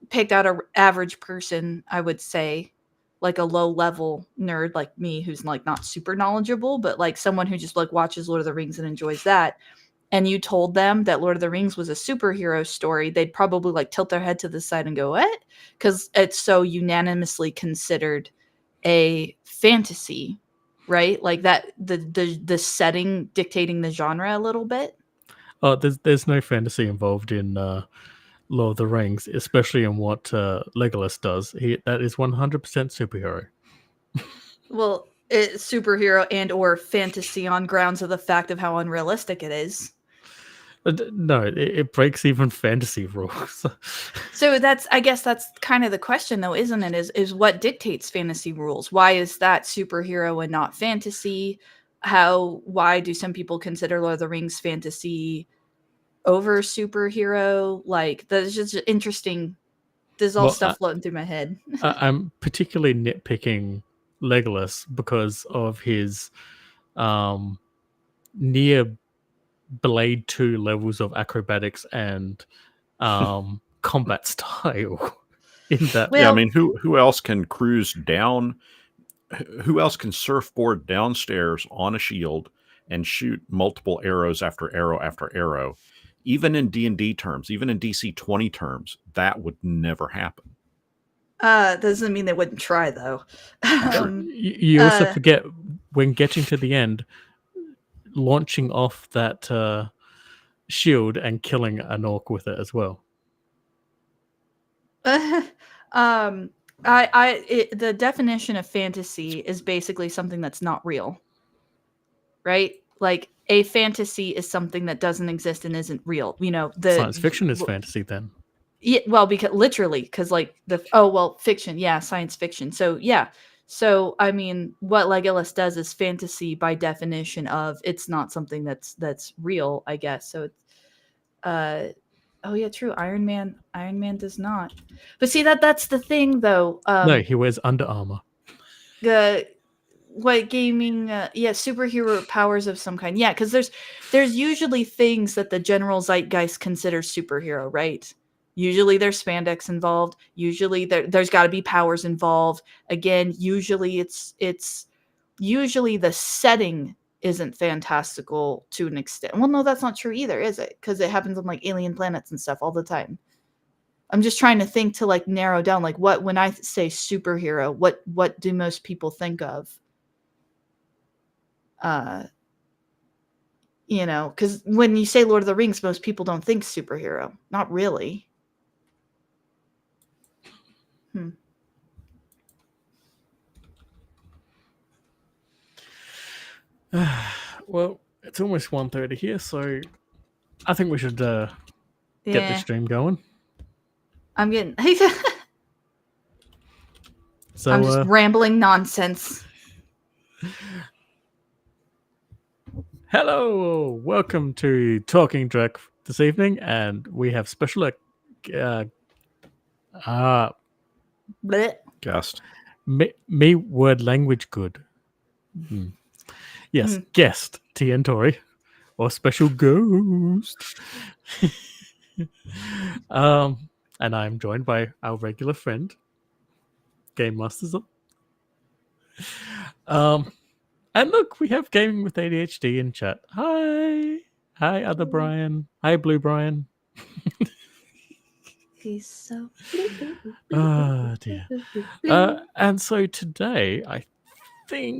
picked out an average person, I would say, like a low-level nerd like me, who's like not super knowledgeable, but like someone who just like watches Lord of the Rings and enjoys that, and you told them that Lord of the Rings was a superhero story, they'd probably like tilt their head to the side and go, what? Because it's so unanimously considered a fantasy, right? Like that the setting dictating the genre a little bit. Oh, there's no fantasy involved in Lord of the Rings, especially in what Legolas does. That is 100% superhero. Well, it's superhero and or fantasy on grounds of the fact of how unrealistic it is. No, it breaks even fantasy rules. So I guess that's kind of the question, though, isn't it? Is what dictates fantasy rules? Why is that superhero and not fantasy? Why do some people consider Lord of the Rings fantasy over superhero? Like, that's just interesting. There's all stuff floating through my head. I'm particularly nitpicking Legolas because of his near Blade 2 levels of acrobatics and combat style. In that, I mean, who else can cruise down? Who else can surfboard downstairs on a shield and shoot multiple arrows after arrow after arrow? Even in D&D terms, even in DC 20 terms, that would never happen. Doesn't mean they wouldn't try, though. You also forget, when getting to the end, launching off that shield and killing an orc with it as well. The definition of fantasy is basically something that's not real, right? Like a fantasy is something that doesn't exist and isn't real. Science fiction is fantasy then. Yeah, well, because like fiction, yeah, science fiction. So yeah, so I mean, what Legolas does is fantasy by definition of it's not something that's real, I guess. So it's oh yeah, true. Iron Man does not. But see that's the thing though. No, he wears Under Armour. What gaming? Superhero powers of some kind. Yeah, because there's usually things that the general zeitgeist considers superhero, right? Usually there's spandex involved. Usually there's got to be powers involved. Again, usually it's usually the setting isn't fantastical to an extent. Well, no, that's not true either, is it? Because it happens on like alien planets and stuff all the time. I'm just trying to think to like narrow down like when I say superhero, what do most people think of? Because when you say Lord of the Rings, most people don't think superhero. Not really. Well, it's almost 1:30 here, so I think we should get the stream going. I'm getting so I'm just rambling nonsense. Hello, welcome to Talking Drek this evening, and we have special guest Me word language good. Yes, guest TN Tori or special ghost. And I'm joined by our regular friend, Game Masters. And look, we have Gaming with ADHD in chat. Hi, other Brian. Hi, Blue Brian. He's so. Oh dear. And so today, I think